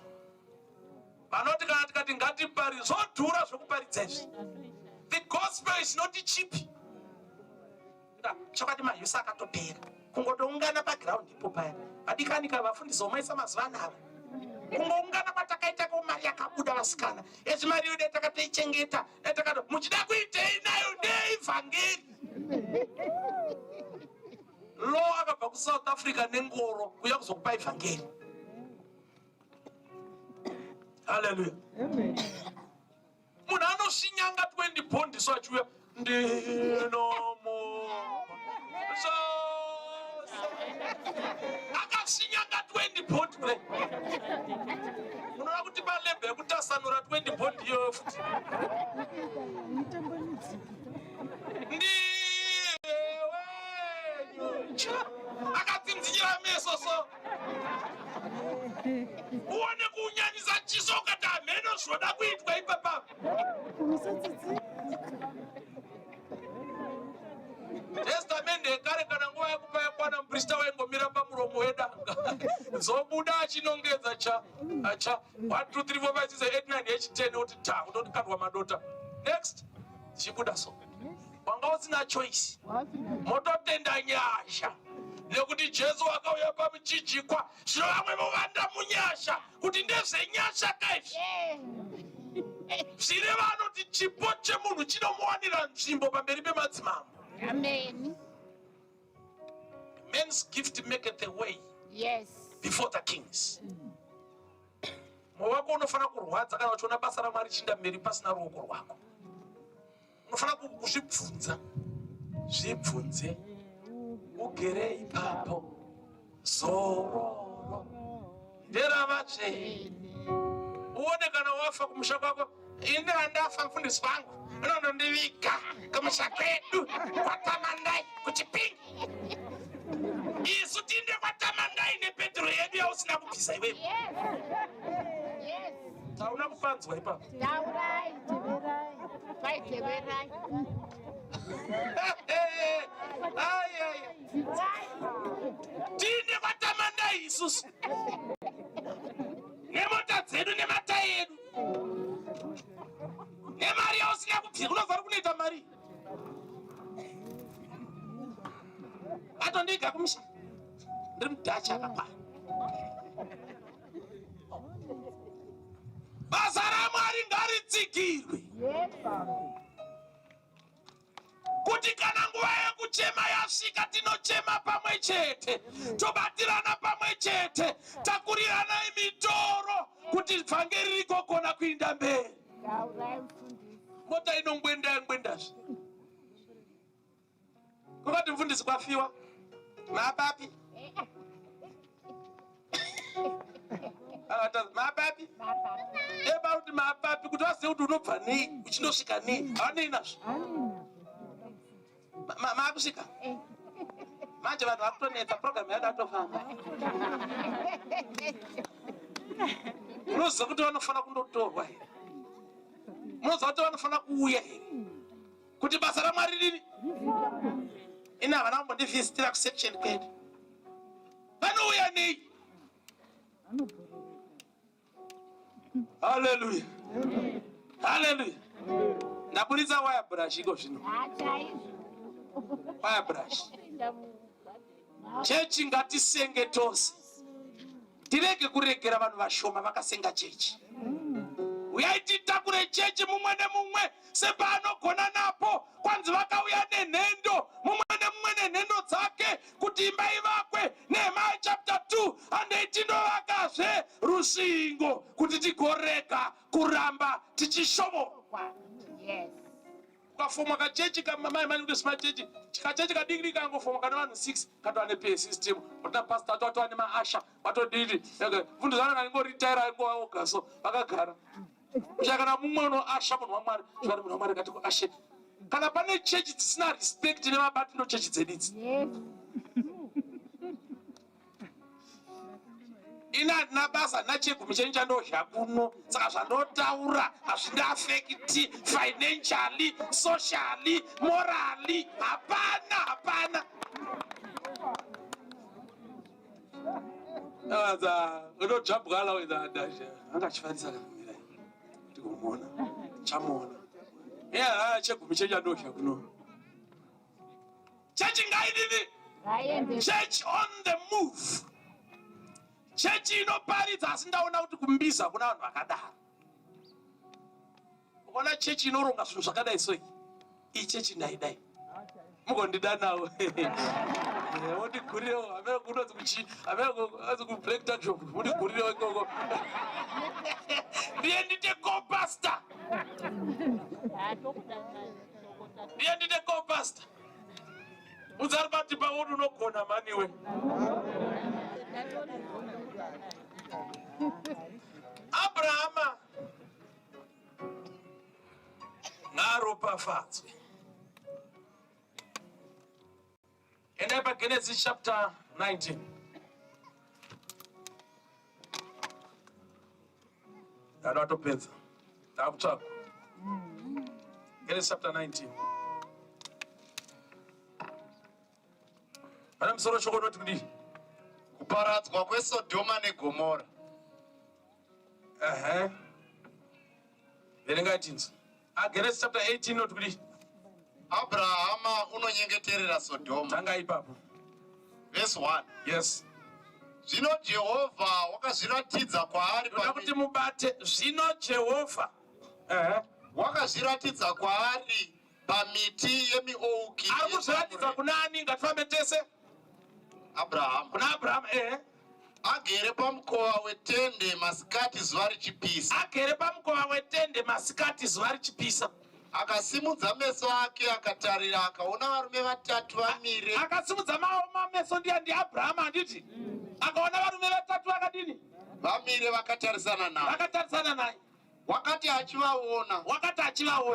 Vanoti kana tikati ngatipari zvodhura zvokuparidza izvi. The gospel is not cheap. Chokati mayusa akatopera. Kungotoungana paground ipo paya. Adikanika vafundisi vomaisa mazuva anava. Kungoungana patakaita mari yakabuda vasikana. Ezi mari yode takatoichengeta. Muchida kuitei nayo neevhangeri. Lo akabva kuSouth Africa nengoro kuya kuzokupa evhangeri. Hallelujah. Munhu anosinyanga 20 pondi so achiuya ndinomo akasinyanga 20 pondi kudai. Unoona kuti palembe yekutasanura 20 pondi iyo futi. Akatsinzinyira meso so. Uone kunyanyisa chiso ukati ameno zvoda kuitwa ipapa. Testament yekare kana nguva yekupa yakwana muprista waingomira pamuromo wedanga. Zobuda achinongedza cha. 1 2 3 4 5 6 7 8 9 10 kuti ta kutoti kandwa madota. Next. Chibuda so. Wanga usina choice. Mototenda nyasha. Nekuti Jesu akauya pamuchijikwa zvino vamwe vovanda munyasha kuti ndezvenyasha kaizvi. Zvine vanoti chipo chemunhu chinomuwanira nzvimbo pamberi pemadzimambo. Amen. Men's gift maketh the way. Yes. Before the kings. Mwoyo wako unofana kurwadza kana uchiona basa raMwari chinda mberi pasina ruoko rwako. Unofana kuzvibvunza. Zvibvunze. Ugere ipapo. Zororo. Nderavatsvene. Uone kana wafa kumusha kwako. Ine handafa mfundisi wangu. Unondivika kumusha kwedu kwaTamandai kuChipinge. Isu tinde kwaTamandai nePetro yedu yausina kubvisa iwewe. Yes. Tauna kupanzwa ipapo. Taurai, teverai. Pai teverai. Ai. Tinde kwaTamandai isusu. Nemota dzedu nematayi edu. Nemari yausina kubvisa unovhara kunoita mari. Atondiga kumusha. Ndiri mudhacha akakwana. Basa raMwari ngaritsigirwe. Kuti kana nguva yekuchema yasvika tinochema pamwe chete. Tobatirana pamwe chete. Takurirana mitoro kuti vhangeri rigogona kuinda mberi. Mota inongwendazve. Kwakati mfundisi kwafiwa. Mapapi. Mapapi. Eba kuti mapapi kuti wazive kuti unobva nei uchinosvika nei. Hawanei nazvo. Maakusvika. Manje vanhu vakutonetsa program yakatofamba. Unoziva kuti vanofana kundotorwa here. Unoziva kuti vanofana kuuya here. Kuti basa raMwari rini. Ina havana kumbondivhizitira kusection kwedu. Vanouya nei. Hallelujah. Hallelujah. Ndaburitsa wire brush iko zvino. Wire brush. Chechi ngatisenge tose. Tirege kuregera vanhu vashoma vakasenga chechi. Uyai titakure chechi mumwe nemumwe sepaanogona napo. Kwanzi vakauya nenhendo mumwe nemumwe nenhendo dzake kuti imba ivakwe. Nehemiah chapter 2 and tindovakazve rusvingo kuti tigorega kuramba tichishovoka. Yes. Ukafoma kachechi kamai mani kuti simachechi chikachechi kadiki kangofomoka nevanhu 6 katova nepay system kuti pastor atova nemaasha watodiri mfundo zana kaningoritaira ngoaoga so vakagara uchakana mumwe unoasha munhu waMwari zvikati munhu waMwari kati kuashe kana pane chechi dzisina respect nemabati ndo chechi dzedidzi. Yes. Ina nabasa nachegumi chenyu chandozha kuno saka zvandotaura hazvindaafekti financially, socially, morally. Hapana. Unojambwala wedadasha anga chifanisa kamira ndikumona chamona chegumi chenyu chandozha kuno. Church ngaidini. Church on the move. Chechi inoparidza asi ndaona kuti kumbiza kuna vanhu vakadaro. Ukaona chechi inoronga zvinhu zvakadai so iyi chechi ndaidai. Mugondida nawo. Odi kuriro, ambaye kunozi kuchi, ambaye break down shop. Odi kuriro koko. Ndiye co-pastor. Ndiye co-pastor. Uzarbati pa udu no kona maniwe. Abrahama ngaropafatswe. Enda pa Genesis chapter 19. Ndatopedza. Ndakutsvaka. Genesis chapter 19. Ana musoro shoko noti kudii? Kuparadzwa kweSodoma neGomora. Verengai tinzi. Genesis chapter 18 noti kudii? Abrahama unonyengeterera Sodoma. Tanga ipapo. Verse 1. Yes. Zvino Jehovha wakazviratidza kwaari kuti mubate zvino Jehovha. Wakazviratidza kwaari pamiti yemiouki. Ari kuzviratidza kunani ngatifambe tese? Abraham. Kuna Abraham agere pamukova wetende masikati zuva richipisa. Agere pamukova wetende masikati zuva richipisa. Akasimudza meso ake akatarira akaona varume vatatu vamire. Akasimudza meso ndiAbraham handiti? Akaona varume vatatu vakadini? Vamire vakatarisana naye. Vakatarisana naye. Wakati achivaona.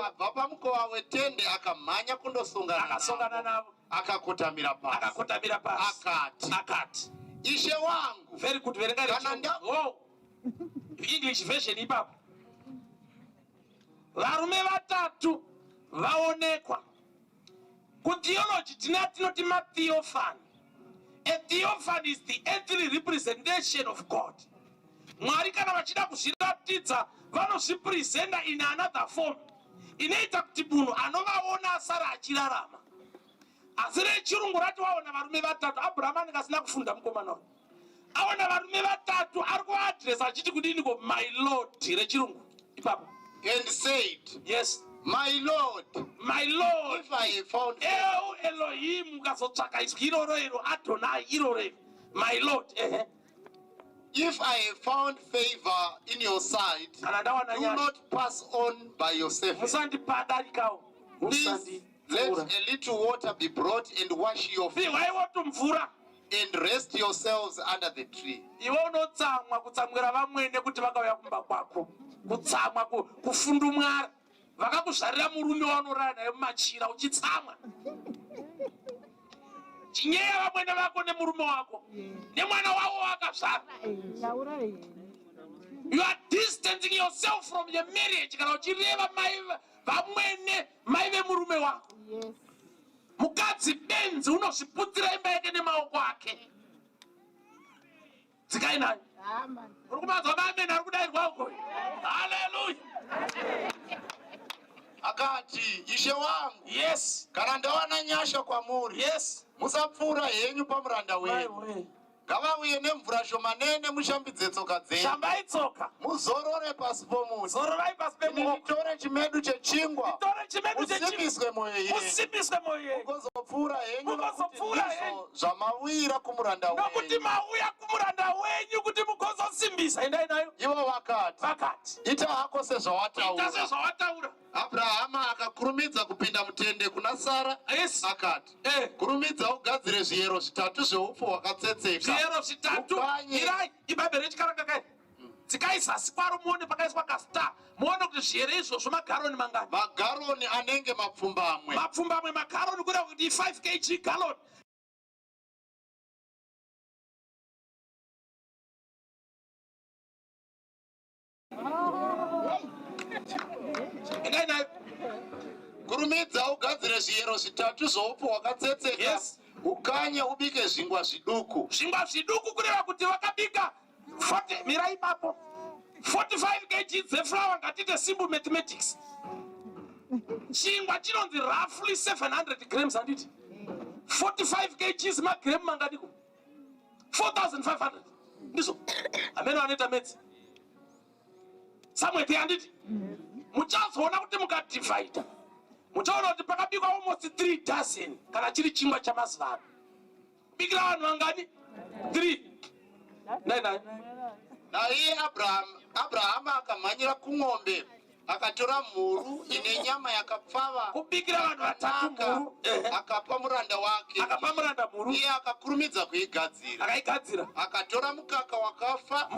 Akabva pamukova wetende akamhanya kundosongana navo. Akasongana navo. Akakotamira pasi. Akati. Ishe wangu. Very good. English version ipapo. Varume vatatu vaonekwa. Kutheology tinoti matheophany. A theophany is the earthly representation of God. Mwari kana vachida kuzviratidza vanozvipresenta in another form. Inoita kuti munhu anovaona asara achirarama. Asi rechirungu rati waona varume vatatu, Abraham akasina kufunda mukomana uyu. Aona varume vatatu ari kuadresa achiti kudini ko my lord rechirungu ipapo. And said, yes, my lord, if I have found Elohim ukazotsvaka izwi iroro Adonai iroro, my lord, if I have found favor in your sight, do not pass on by yourself. Please let a little water be brought and wash your feet and rest yourselves under the tree. Kufundumwara vakakuzvarira murume wanorara naye mumachira uchitsamwa. Chinyeya vamwene vako nemurume wako nemwana wavo wakazvara. You are distancing yourself from your marriage kana uchireva vamwene mai vemurume wako. Mukadzi benzi unozviputsira imba yake nemaoko ake. Dzikai nayo. Uri kumanzwa maameni ari kudairwa uko. Hallelujah. Akati, ishe wangu. Yes. Kana ndawana nyasha kwamuri. Yes. Musapfuura henyu pamuranda wenyu. Ngavauye nemvura shomanene mushambidze tsoka dzenyu. Shambai tsoka. Muzorore pasi pomuti. Zororai pasi pemuti. Mutore chimedu chechingwa. Mutore chimedu chechingwa. Musimbiswe mwoyo yenyu. Musimbiswe mwoyo yenyu. Mugozopfuura henyu. Mugozopfuura henyu. Zvamawira kumuranda wenyu. Nokuti mauya kumuranda wenyu kuti mugozosimbisa. Endai nayo. Ivo vakati. Ita hako sezvawataura. Ita sezvawataura. Abrahama akakurumidza kupinda mutende kuna Sara. Yes. Akati, kurumidza ugadzire zviyero zvitatu zveupfu hwakatsetseka. Zviyero zvitatu. Irai ibabheri rechikaranga kai. Dzikai zasi kwaro muone pakaiswa kastar. Muone kuti zviyero izvozvo magaroni mangani. Magaroni anenge mapfumbamwe. Mapfumbamwe magaroni kureva kuti 5 kg gallon. Kurumidza ugadzire zviyero zvitatu zvoupfu hwakatsetseka. Yes. Ukanye ubike zvingwa zviduku. Zvingwa zviduku kureva kuti vakabika 40 mirai ipapo. 45 kg dzeflour ngatite simple mathematics. Chingwa chinonzi roughly 700 grams handiti. 45 kg magremu mangadiko. 4500. Ndizo. Ameno anoita medzi. Samwe handiti. Muchazoona kuti mukadivide. Muchaona kuti pakabikwa almost 3 dozen kana chiri chingwa chamazuva ano. kubikira vanhu vangani 3 9 Naiye Abrahama akamhanyira kumombe akatora mhuru ine nyama yakapfava kubikira vanhu vatatu mhuru akapa muranda wake akapa muranda mhuru iye akakurumidza kuigadzira akaigadzira akatora mukaka wakafa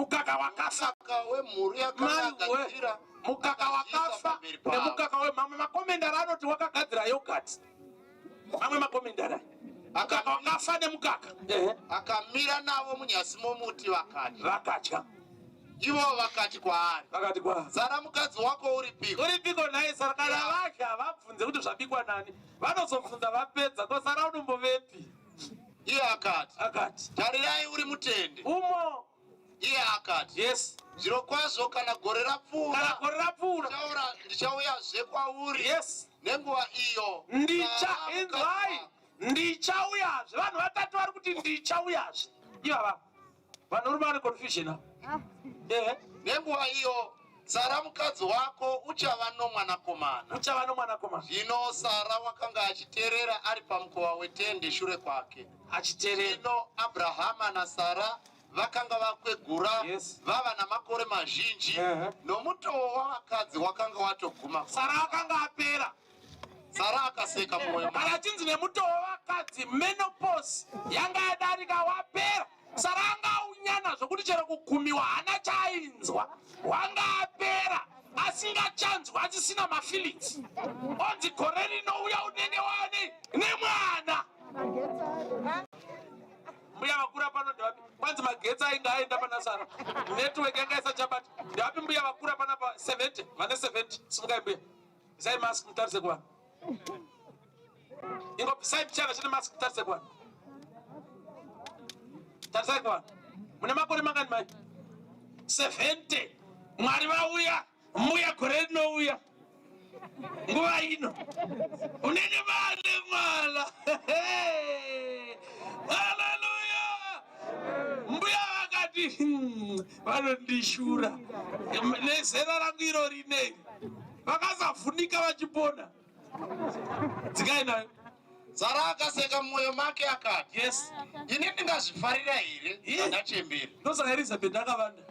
wemhuru yakagadzira mukaka wakafa nemukaka wemamwe makomendari anoti wakagadzira yogati mamwe makomendari mukaka wakafa nemukaka akamira navo munyasi momuti vakadya ivo vakati kwaari Sara mukadzi wako uripiko naye Sara kana vadya havabvunze kuti zvabikwa nani vanozobvunza vapedza ko Sara unombovepi iye akati tarirai uri mutende umo iye akati yes zviro kwazvo kana gore rapfuura ndichauyazve kwauri yes nenguva iyo ndichauyazve vanhu vatatu vari kuti ndichauyazve ivava vanhurume vane confusion nenguva iyo Sara mukadzi wako uchava nomwanakomana zvino Sara wakanga achiteerera ari pamukova wetende shure kwake zvino Abrahama naSara vakanga vakwegura vava namakore mazhinji nomutoo wavakadzi wakanga watoguma Sara akanga apera Sara akaseka mwoyo kana chinzi nemutoo wavakadzi menopause yanga yadarika wapera Sara anga unyana zvokuti chero kugumiwa hana chainzwa wanga apera asingachanzwa asisina mafilings onzi gore rinouya unenge wane nemwana mbuya vakura pano ndevapi kwanzi magetsi ainga aenda pana Sara network yanga isachabata ndevapi mbuya vakura pana pa 70 vane 70 simukai mbuya isai mask mutarise kuvanhu ingo pisai pichana chine mask mutarise kuvanhu tarisai kuvanhu mune makore mangani mai 70 mwari vauya mbuya gore rinouya nguva ino unene vane mwala haleluya mbuya vakati vanondishura nezera rangu iro rineri vakasavhunika vachipona dzikai nayo Sara akaseka mumwoyo make akati yes ini ndingazvifarira here ndachembera ndosaka Elizabeth akavanda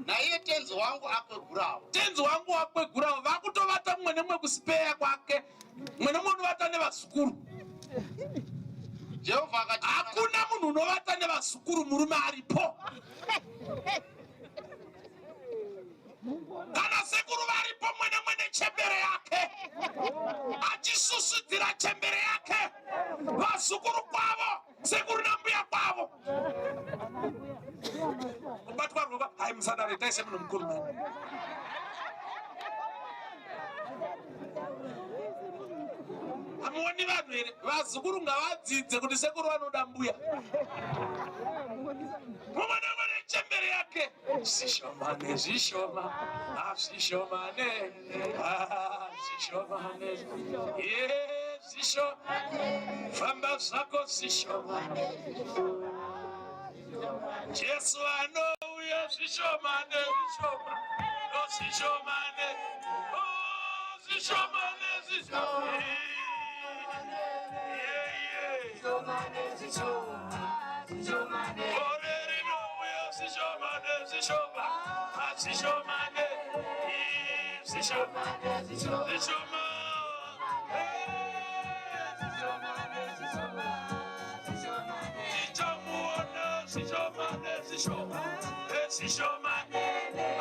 naiye tenzi wangu akwegurawo vakutovata mumwe nemumwe kusipeya kwake mumwe nemumwe unovata nevazukuru Jehovha akati hakuna munhu unovata nevazukuru murume aripo kana sekuru varipo mumwe nemumwe nechembere yake achisusudzira chembere yake vazukuru kwavo sekuru nambuya kwavo kubatwa ruva hai musanare taise munhu mukuru mani hamuoni vanhu here vazukuru ngavadzidze kuti sekuru vanoda mbuya mumwe nemumwe nechembere yake zvishomane zvishoma zvishomane zvishomane zvisho famba zvako zvishomane Jesu anouya zvishomane zvishoma zvishomane zvishomane zvishomane gore rinouya zvishomane zvishoma zvishomane zvishomane zvishoma tichamuona zvishomane zvishoma zvishomane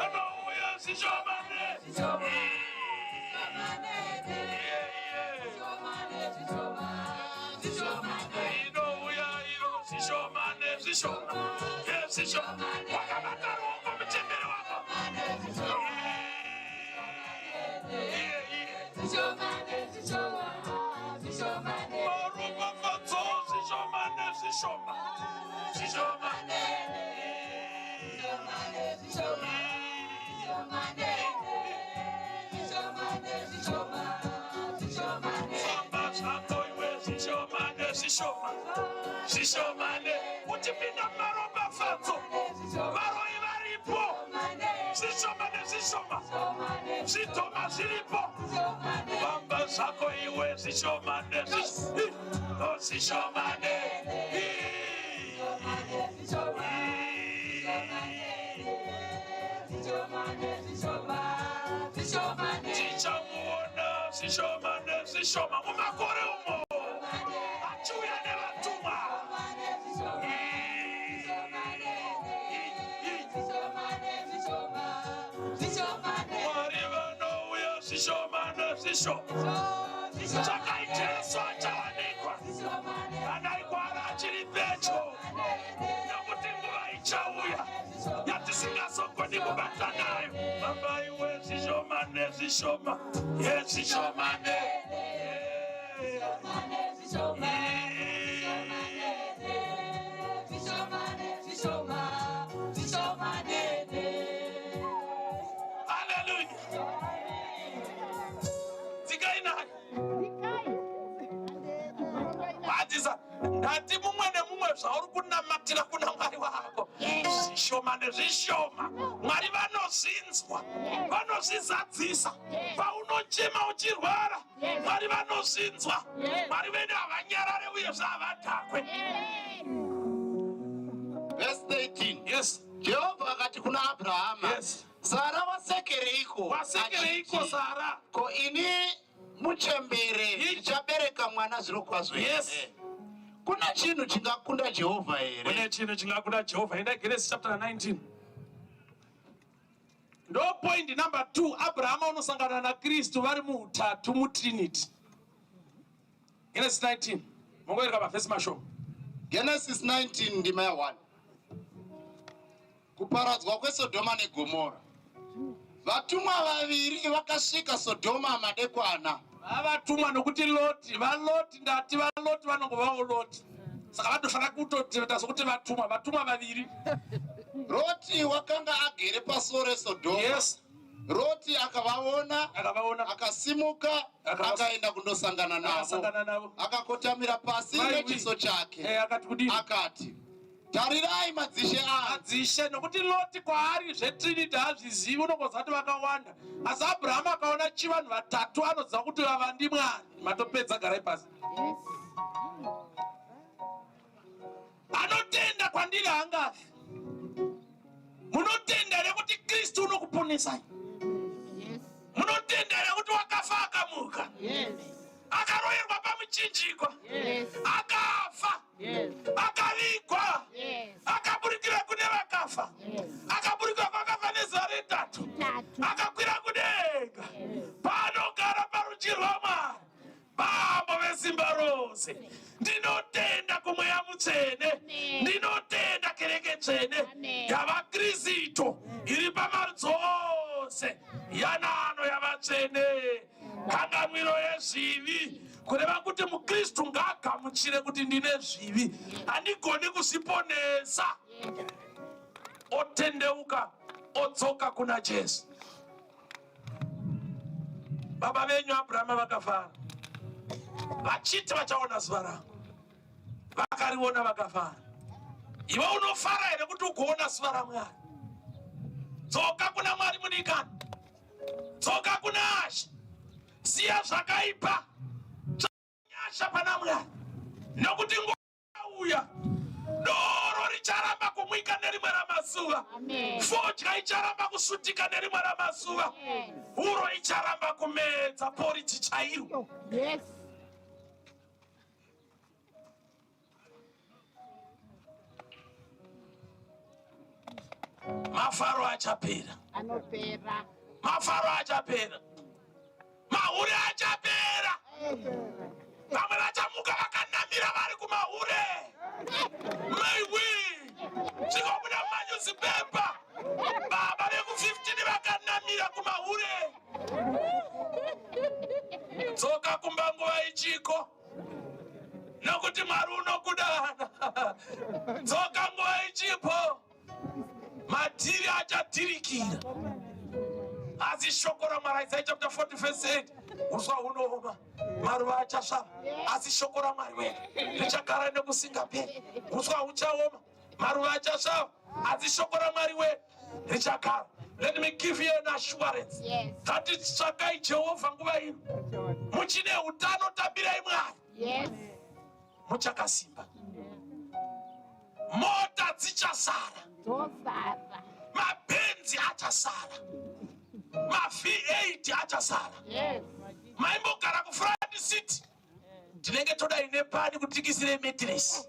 anouya zvishomane zvishoma wakabata ruoko muchembere wako marubafatso zvishomane zvishoma zvishomane famba zvako iwe zvishomane zvishoma zvishomane uchipinda marobafatso varoi varipo zvishomane zvishoma zvitoma zviripo famba zvako iwe zvishomane zvishomane zvishoma mumakore umo achiuya nevatumwa. Mwari vanouya zvishoma nezvishoma. Chakaiteso chawanikwa anaigwara achiri pedyo, nokuti nguva ichauya yatisingazogoni kubata nayo. Mambaiwe zvishoma nezvishoma, zvishoma ndati mumwe nemumwe zvauri kunamatira kuna Mwari wako, zvishoma nezvishoma. Mwari vanozinzwa, vanozvizadzisa. Paunochema uchirwara, Mwari vanozinzwa. Mwari vedu havanyarare uye zvavadhakwe. Verse 18. Yes. Jehovha akati kuna Abrahama, Yes. Sara wasekereiko? Wasekereiko Sara? Ko ini muchembere ndichabereka mwana zviro kwazvo. Yes. Kuna chinhu chingakunda Jehovha here? Kune chinhu chingakunda Jehovha. Enda Genesis chapter 19. Ndo point number 2. Abraham unosangana na Kristu vari muutatu muTrinity. Genesis 19. Mongoereka mavhesi mashoma. Genesis 19 ndima ya 1. Kuparadzwa kweSodhoma neGomora. Vatumwa vaviri vakasvika Sodhoma madekwana. Vatumwa nokuti Loti, vaLoti ndati vaLoti vanongovawo Loti. Saka vanofanira kutoteveta sokuti vatumwa vaviri. Loti wakanga agere pasuo reSodhoma. Yes. Loti akavaona, akasimuka, akaenda kundosangana navo. Akakotamira pasi nechiso chake. Akati, tarirai madzishe angu. Madzishe nokuti Loti kwaari zveTrinity hazvizivi, unongoziva kuti vakawanda. Asi Abraham akaona chivanhu vatatu anoziva kuti ava ndimwari. Matopedza, garai pasi. Anotenda kwandiri hangafi. Munotenda here kuti Kristu unokuponesai? Munotenda here kuti wakafa akamuka? Akaroyerwa pamuchinjikwa? Akafa? Akavigwa? Akaburikira kune vakafa? Akaburikira kwakafa nezuva retatu? Akakwira kudenga? Paanogara parudyi rwaMwari, Baba vesimba rose. Ndinotenda kumweya mutsvene, ndinotenda kereke tsvene yavaKristu iri pamarudzi ose, yanano yavatsvene, kanganwiro yezvivi, kureva kuti muKristu ngaagamuchire kuti ndine zvivi, handigoni kuzviponesa. Otendeuka, odzoka kuna Jesu. Baba venyu Abrahama vakafara, vachiti vachaona zuva rangu, vakariona vakafara. Iwe unofara here kuti ugoona zuva raMwari? Dzoka kuna Mwari munikani, dzoka kuna Ashe, siya zvakaipa, nyasha pana Mwari, nokuti nguva yauya doro richaramba kumwika nerimwe ramazuva, fodya icharamba kusutika nerimwe ramazuva, huro icharamba kumedza poriti chairo. Mafaro achapera. Mafaro achapera. Mahure achapera. Vamwe vachamuka vakanamira vari kumahure. Maiwe. Zvikabuda manyuzipepa. Baba veku15 vakanamira kumahure. Dzoka kumba nguva ichiko, nokuti Mwari unokudana. Dzoka nguva ichipo, madhiri achatirikira. Asi shoko raMwari, Isaiah chapter 40 verse 8, uswa hunooma, maruva achasvava. Asi shoko raMwari wedu richagara nokusingaperi. Uswa huchaoma, maruva achasvava. Asi shoko raMwari wedu richagara. Let me give you an assurance that tsvakai Jehovha nguva ino. Muchine utano, tabirai Mwari. Muchakasimba. Mota dzichasara. Mapenzi achasara. Ma V8 achasara. Maimbogara kufurati city tinenge toda ine pani kutikisire matress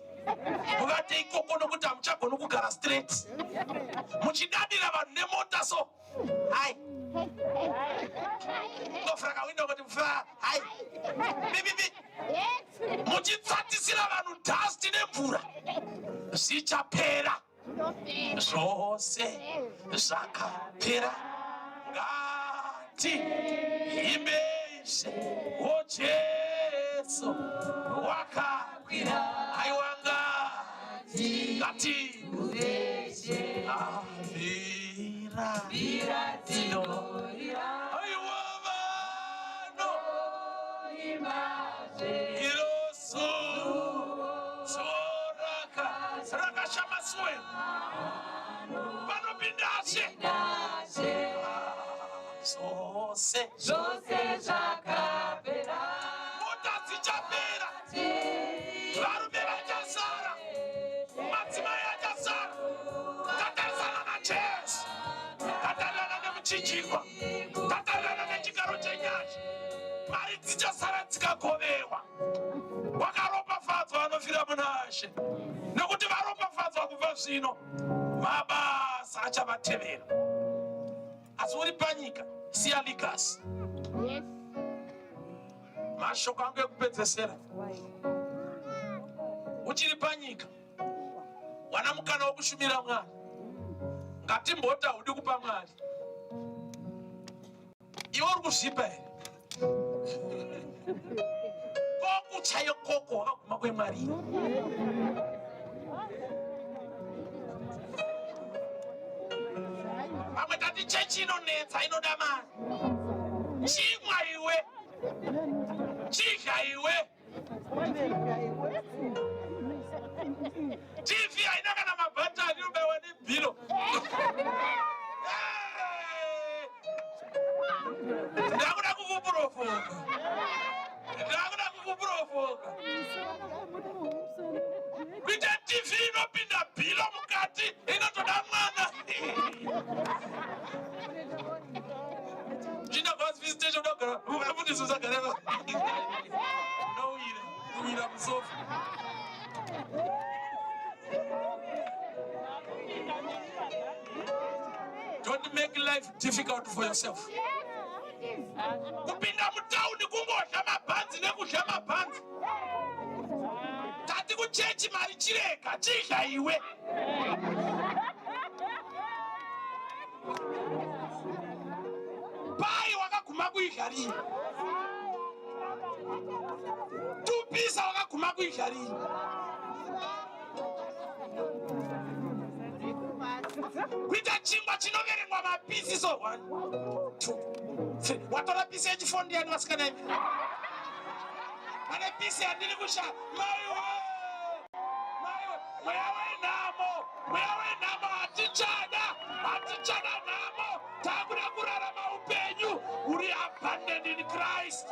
mukati ikoko nokuti hamuchagona kugara straight muchidadira vanhu nemota so hai ndofraka windo kuti mfa hai bibibi muchitsatisira vanhu dust nemvura zvichapera zvose zvakapera ngati imbezve ojesu wakakwira aiwanga ngati avira aiwa vano irosu zoraka rakashamaswe vanopindashe zvose zvakapera mota dzichapera varume vachasara madzimai achasara tatarisana najesu tatarirana nemuchinjikwa tatarirana nechigaro chenyasha mari dzichasara dzikagoverwa wakaropafadzwa vanofira muna She nekuti varopafadzwa kubva zvino mabasa achavatevera asi uri panyika siya Lucas. Yes. Mashoko angu ekupedzesera uchiri panyika wana mukana wokushumira Mwari ngatimbota hudi kupa Mwari iwe uri kuzvipa here kokuchayo koko wakaguma kweMwari vamwe tati chechi inonetsa inoda mari chimwa iwe chidya iwe TV haina kana mabhatani ubewa nebhilo ndakuda kukuprovoka kuita TV inopinda bhilo mukati inotoda mwana Jina God's visitation dogara ukafundi suzagareva no ira msofu don't make life difficult for yourself kupinda mutauni kungodya mabhanzi nekudya mabhanzi tati kuchechi mari chireka chidya iwe pai wakaguma kuidya rini tupisa wakaguma kuidya rini kuita chingwa chinoverengwa mapisi so 1 2 watora pisi yechifondi yani vasikana ivi ane pisi yandiri kusha maiwe mweya wenhamo hatichada nhamo takuda kurarama upenyu uri abundant in Christ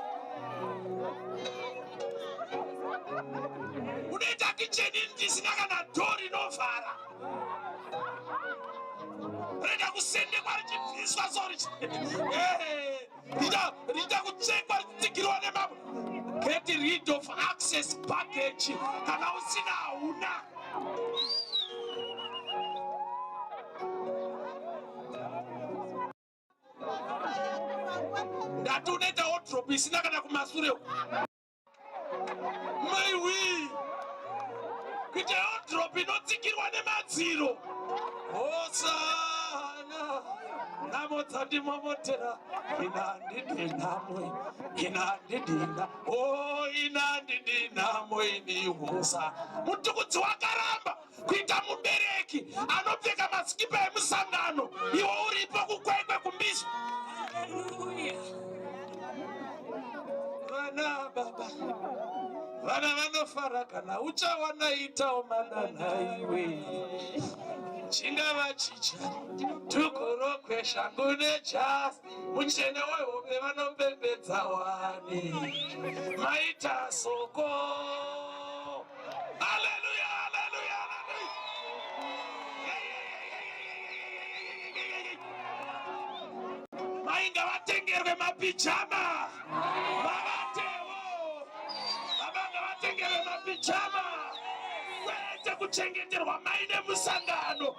unoita kicheni ndisina kana dhori inovhara rega kusendekwa richibviswa so rita kuchekwa richitsikirwa nemamo get rid of access package kana usina hauna ndati unoita wardrobe isina kana kumasure maiwi kuita wardrobe inotsikirwa nemadziro Hosana namo dzandimomotera inandidina oh inandidinamo ini hosa mutukudzi wakaramba kuita mubereki anopfeka masikipa emusangano iwo uripo kukwekwe kumbizwa vana baba vana vanofara kana uchawanaitawo manana iwe chingava chicha tukurokwe shangu nejasi muchene wehope vanopembedza wani maita soko haleluya haleluya haleluya mainga vatengerwe mapijama vavatewo Vapfekere mapichama. Kwete kuchengeterwa maine musangano.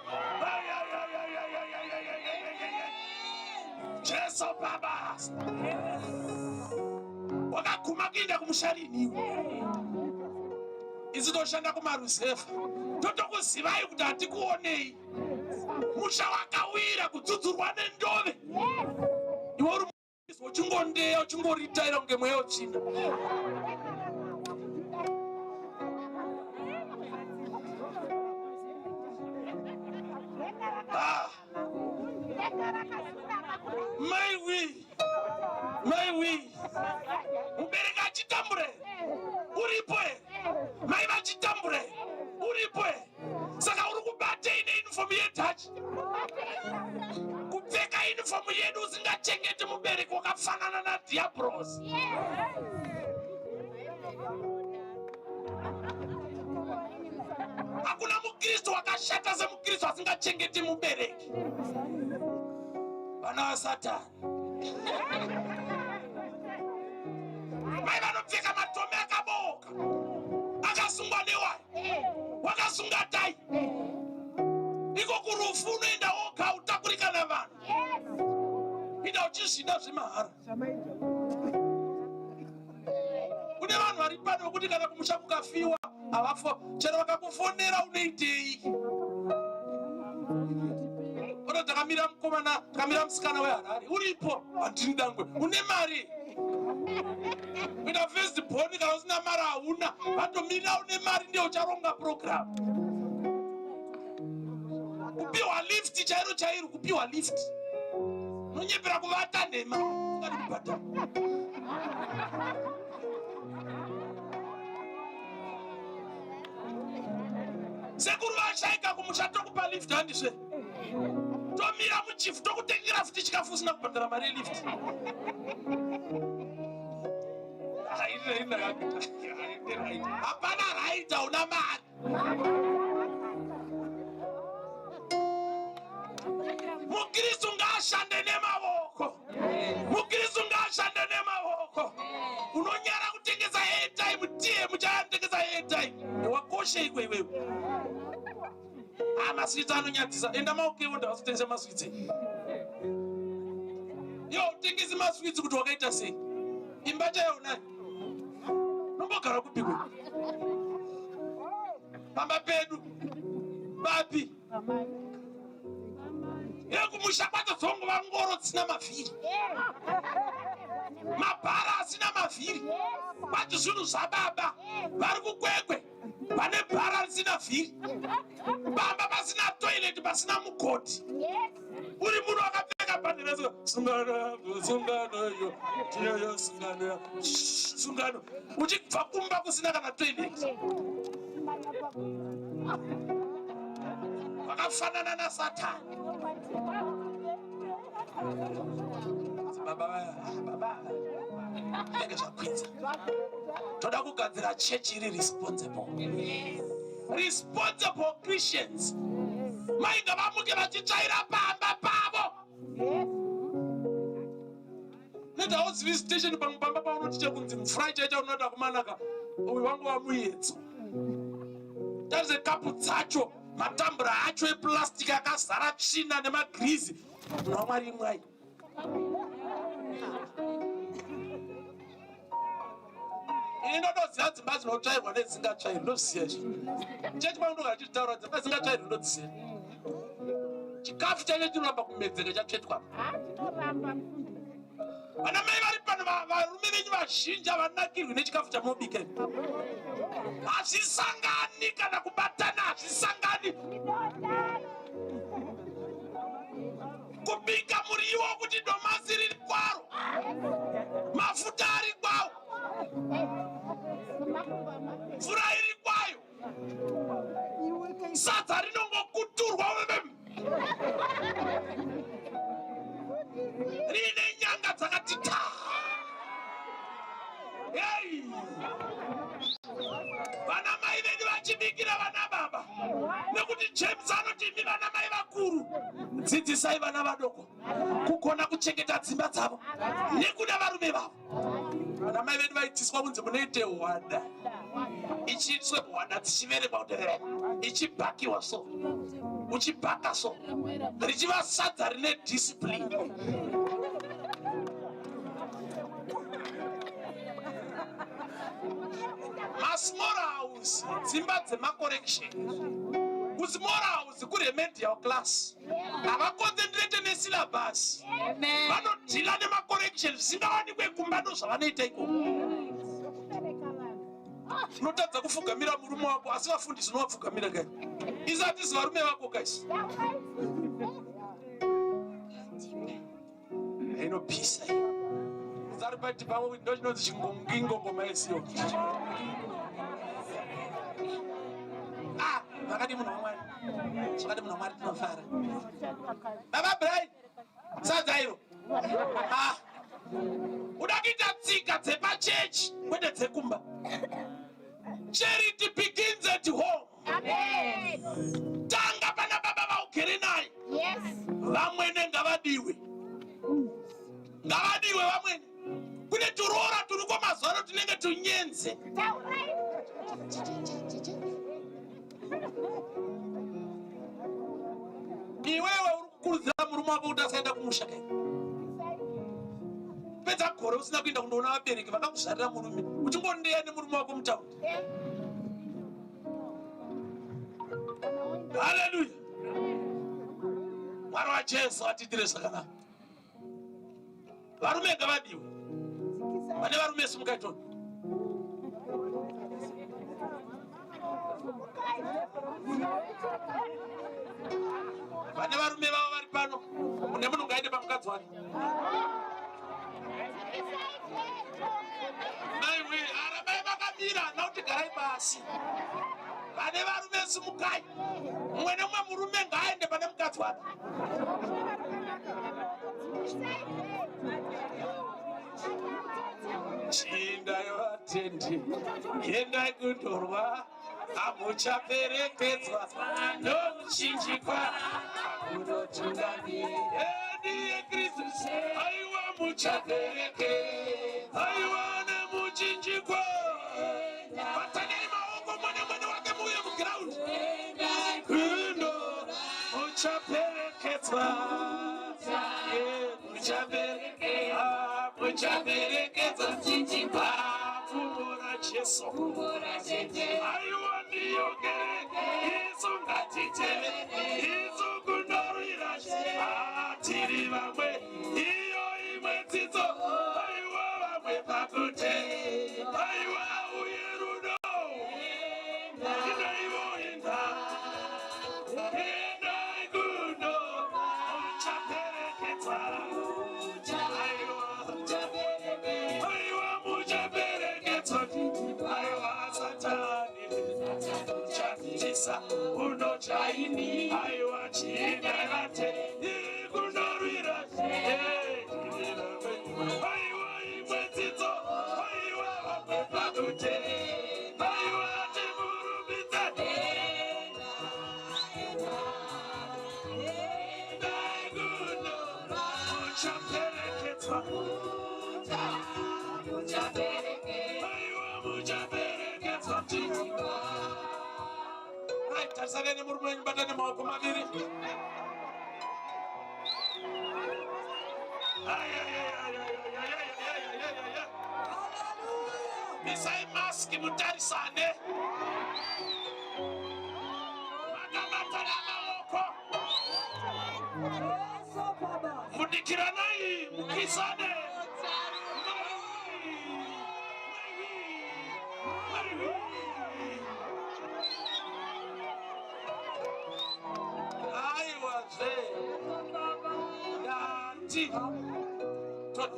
Jesu Baba. Wakaguma kuenda kumusharini. Izitoshanda kumarusefa. Totokuzivai kuti hatikuonei. Musha wakawira kudzudzurwa nendove. Iwe uri uchingondeya uchingoritaira kunge mweya uchina. Maiwi mubereki achitambure uripo mai vachitambure uripo saka uri kubate ine uniform yetachi kupfeka uniform yedu usingachengeti mubereki wakafanana naDiablos. Hakuna mukristo wakashata semukristo asingachengeti mubereki. Vana vaSatani. Mai vanopfeka matome akaboka akasungwa newai wakasunga tai iko kurufu unoenda woga utakurika navanhu ida uchizvida zvemahara. Kune vanhu vari pano vokuti kana kumusha kukafiwa havafa chero vakakufonera unoitei. Oto takamira mukomana takamira musikana weHarare uripo handini dangwe une mari kuita first born kana usina mari hauna vatomira une mari ndiye ucharonga program. Kupiwa lift chairo chairo kupiwa lift nonyepera kuvata nhema ngari kubhadhara. Sekuru vashaika kumusha tokupa lift handizve tomira muchifu tokutengera futi chikafu usina kubhadhara mari yelift. Hapana right hauna mari. Mukristo ngaashande nemavoko. Mukristo ngaashande nemavoko. Unonyara kutengesa airtime tie muchayatengesa airtime. Wakoshe ikwe iwewe. Maswitsi anonyadzisa. Enda maokewo ndavasutengesa maswitsi. Yo utengese maswitsi kuti wakaita sei? Imba chayona. Nombogara kupikwe. Pamba pedu. Bapi. Kumusha kwatozongo vangoro dzisina mavhiri. Mabhara asina mavhiri. Kwati zvinhu zvababa. Vari kukwekwe. Pane bhara risina vhiri. Pamba pasina toilet pasina mugodhi. Uri munhu wakapfeka bhandireza sungano yo tiyo sungano sungano uchibva kumba kusina kana toilet. Wakafanana naSatani. Baba ndenge zvakwidza toda kugadzira chechi iri responsible Christians. Mainga vamuke vachitsvaira pamba pavo. Nedaos visitation pamba paunoti chekunzi mufurayi chaicha unoda kumanaka uyu wangu wamuyedzo. Tarise kapu dzacho matambura acho eplastiki akazara tsvina nemagrizi. Mwamwari mwai. Inodoziva dzimba dzinotsvairwa nedzingatsvairwi ndoziya izvo. Chechi paunogara chichitaura dzimba dzingatsvairwi ndodziziya. Chikafu chacho chinoramba kumedzeka chatsvetwa. Vana mai vari pano varume venyu vazhinji havanakirwi nechikafu chamunobika. Hazvisangani kana kubatana hazvisangani. Kubika muriwo kuti domasi riri kwaro. Mafuta ari kwawo. Mvura iri kwayo. Sadza rinongokuturwa rine nyanga dzakati ta. Hey! Vana mai venyu vachibikira vana baba. Nekuti James anoti imi vana mai vaku vakuru dzidzisai vana vadoko kukona kuchengeta dzimba dzavo nekuda varume vavo. Vana mai vedu vaitiswa kunzi munoite hwada, ichiiswe hwada dzichiverekwa kutevereka, ichibhakiwa so, uchibhaka so, richiva sadza rine discipline. Masmall house, dzimba dzemacorrection. Kusmall house kuremedial class. Avaconcentrate nesyllabus. Vanodhila nemacorrection zvisingawanikwe kumba ndozvavanoita ikoko. Unotadza kufugamira murume wako asi vafundisi unovapfugamira kai. Isati varume vako guys. Inopisa. Zari pati pamwe ndochinonzi chingongoma yesiyo. Vakati munhu wamwari. Zvakati munhu wamwari tinofara. Baba Brian. Sadzairo. Uda kuita tsika dzepachechi kwete dzekumba. Charity begins at home. Amen. Tanga pana baba vaugere naye. Yes. Vamwene ngavadiwe. Ngavadiwe vamwene. Kune turora turi kwamazuva tinenge tunyenze. Iwewe uri kukurudzira murume wako kuti asaenda kumusha kai. Pedza gore usina kuenda kundoona vabereki vakakuzvarira murume. Uchingondeya nemurume wako mutaundi. Haleluya. Mwari waJesu atiitire zvakanaka. Varume ngavadiwe. Vane varume simukaitoni. Vane varume vavo vari pano. Mune munhu ngaende pamukadzi wake. Maiwe, arabai vakamira nauti garai pasi. Vane varume simukai. Mumwe nemumwe murume ngaaende pane mukadzi wake. Chindai vatendi, endai kundorwa, hamuchaperekedzwa nokuchinjikwa kunotungamira. Ndiye Kristu, aiwa muchaperekedzwa, aiwa nemuchinjikwa. Batanai maoko mwene wake muuye kuground. Kundo muchaperekedzwa, muchaperekedzwa chinjikwa. Kumbura Jesu, aiwa ndiyo kereke, isu ngatiteve, isu kundorwira tiri vamwe, iyo imwe dzidzo, aiwa vamwe pakute, aiwa uye rudo, indaivoenda, endai kundo, muchaperekedzwa, aiwa muchaperekedzwa, aiwa Satani, uchatisa unochaini, aiwa chiinarate, kundorwira aiwa imwe dzidzo, aiwa vamwe pakute, aiwa timurumidza, endai kundo, muchaperekedzwa, aiwa muchaperekedzwa. Right, tarisane nemurume wenyu, batane maoko maviri. Misai maski mutarisane. Makamatana maoko. Mudikiranai mukisane.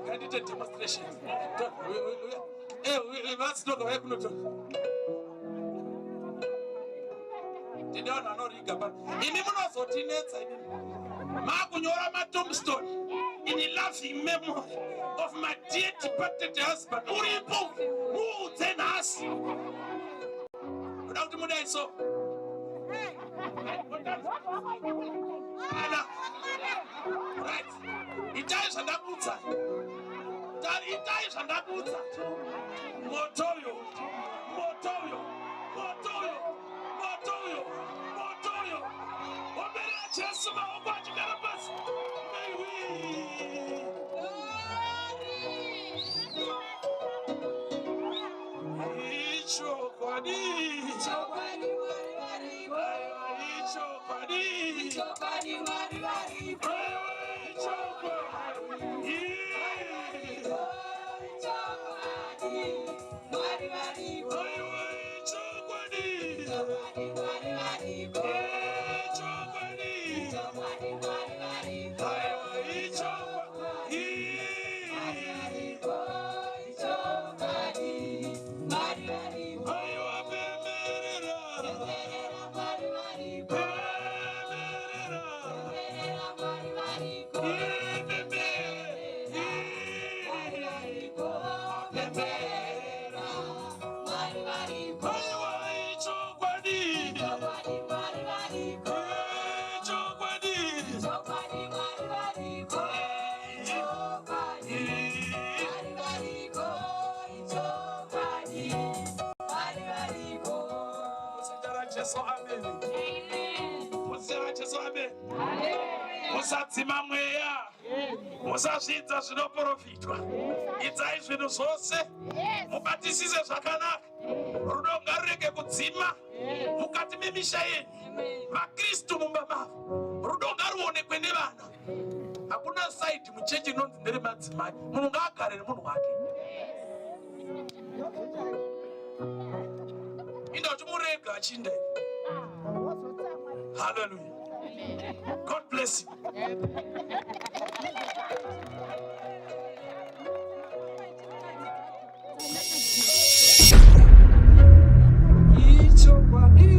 Can you do a demonstration? Let's talk about it. Today, I'm not reading about it. Tombstone in the laughing memory of my dear departed husband. Who then us? Without the money, so Right. Itai zvandakudza. Itai zvandakudza. Motoyo. Ombera Jesu maoko achigara pasi. Ichokwadi. Musadzima mweya, musazvidza zvinoprofitwa. Idzai zvinhu zvose, mubatisise zvakanaka. Rudo ngarurege kudzima mukati memisha yenyu. VaKristu mumba mavo, rudo ngaruonekwe nevana. Hakuna saidi muchechi inonzi ndere madzimai. Munhu ngaagare nemunhu wake. Inda kuti murega achinda. Hallelujah. God bless you. Chopadi.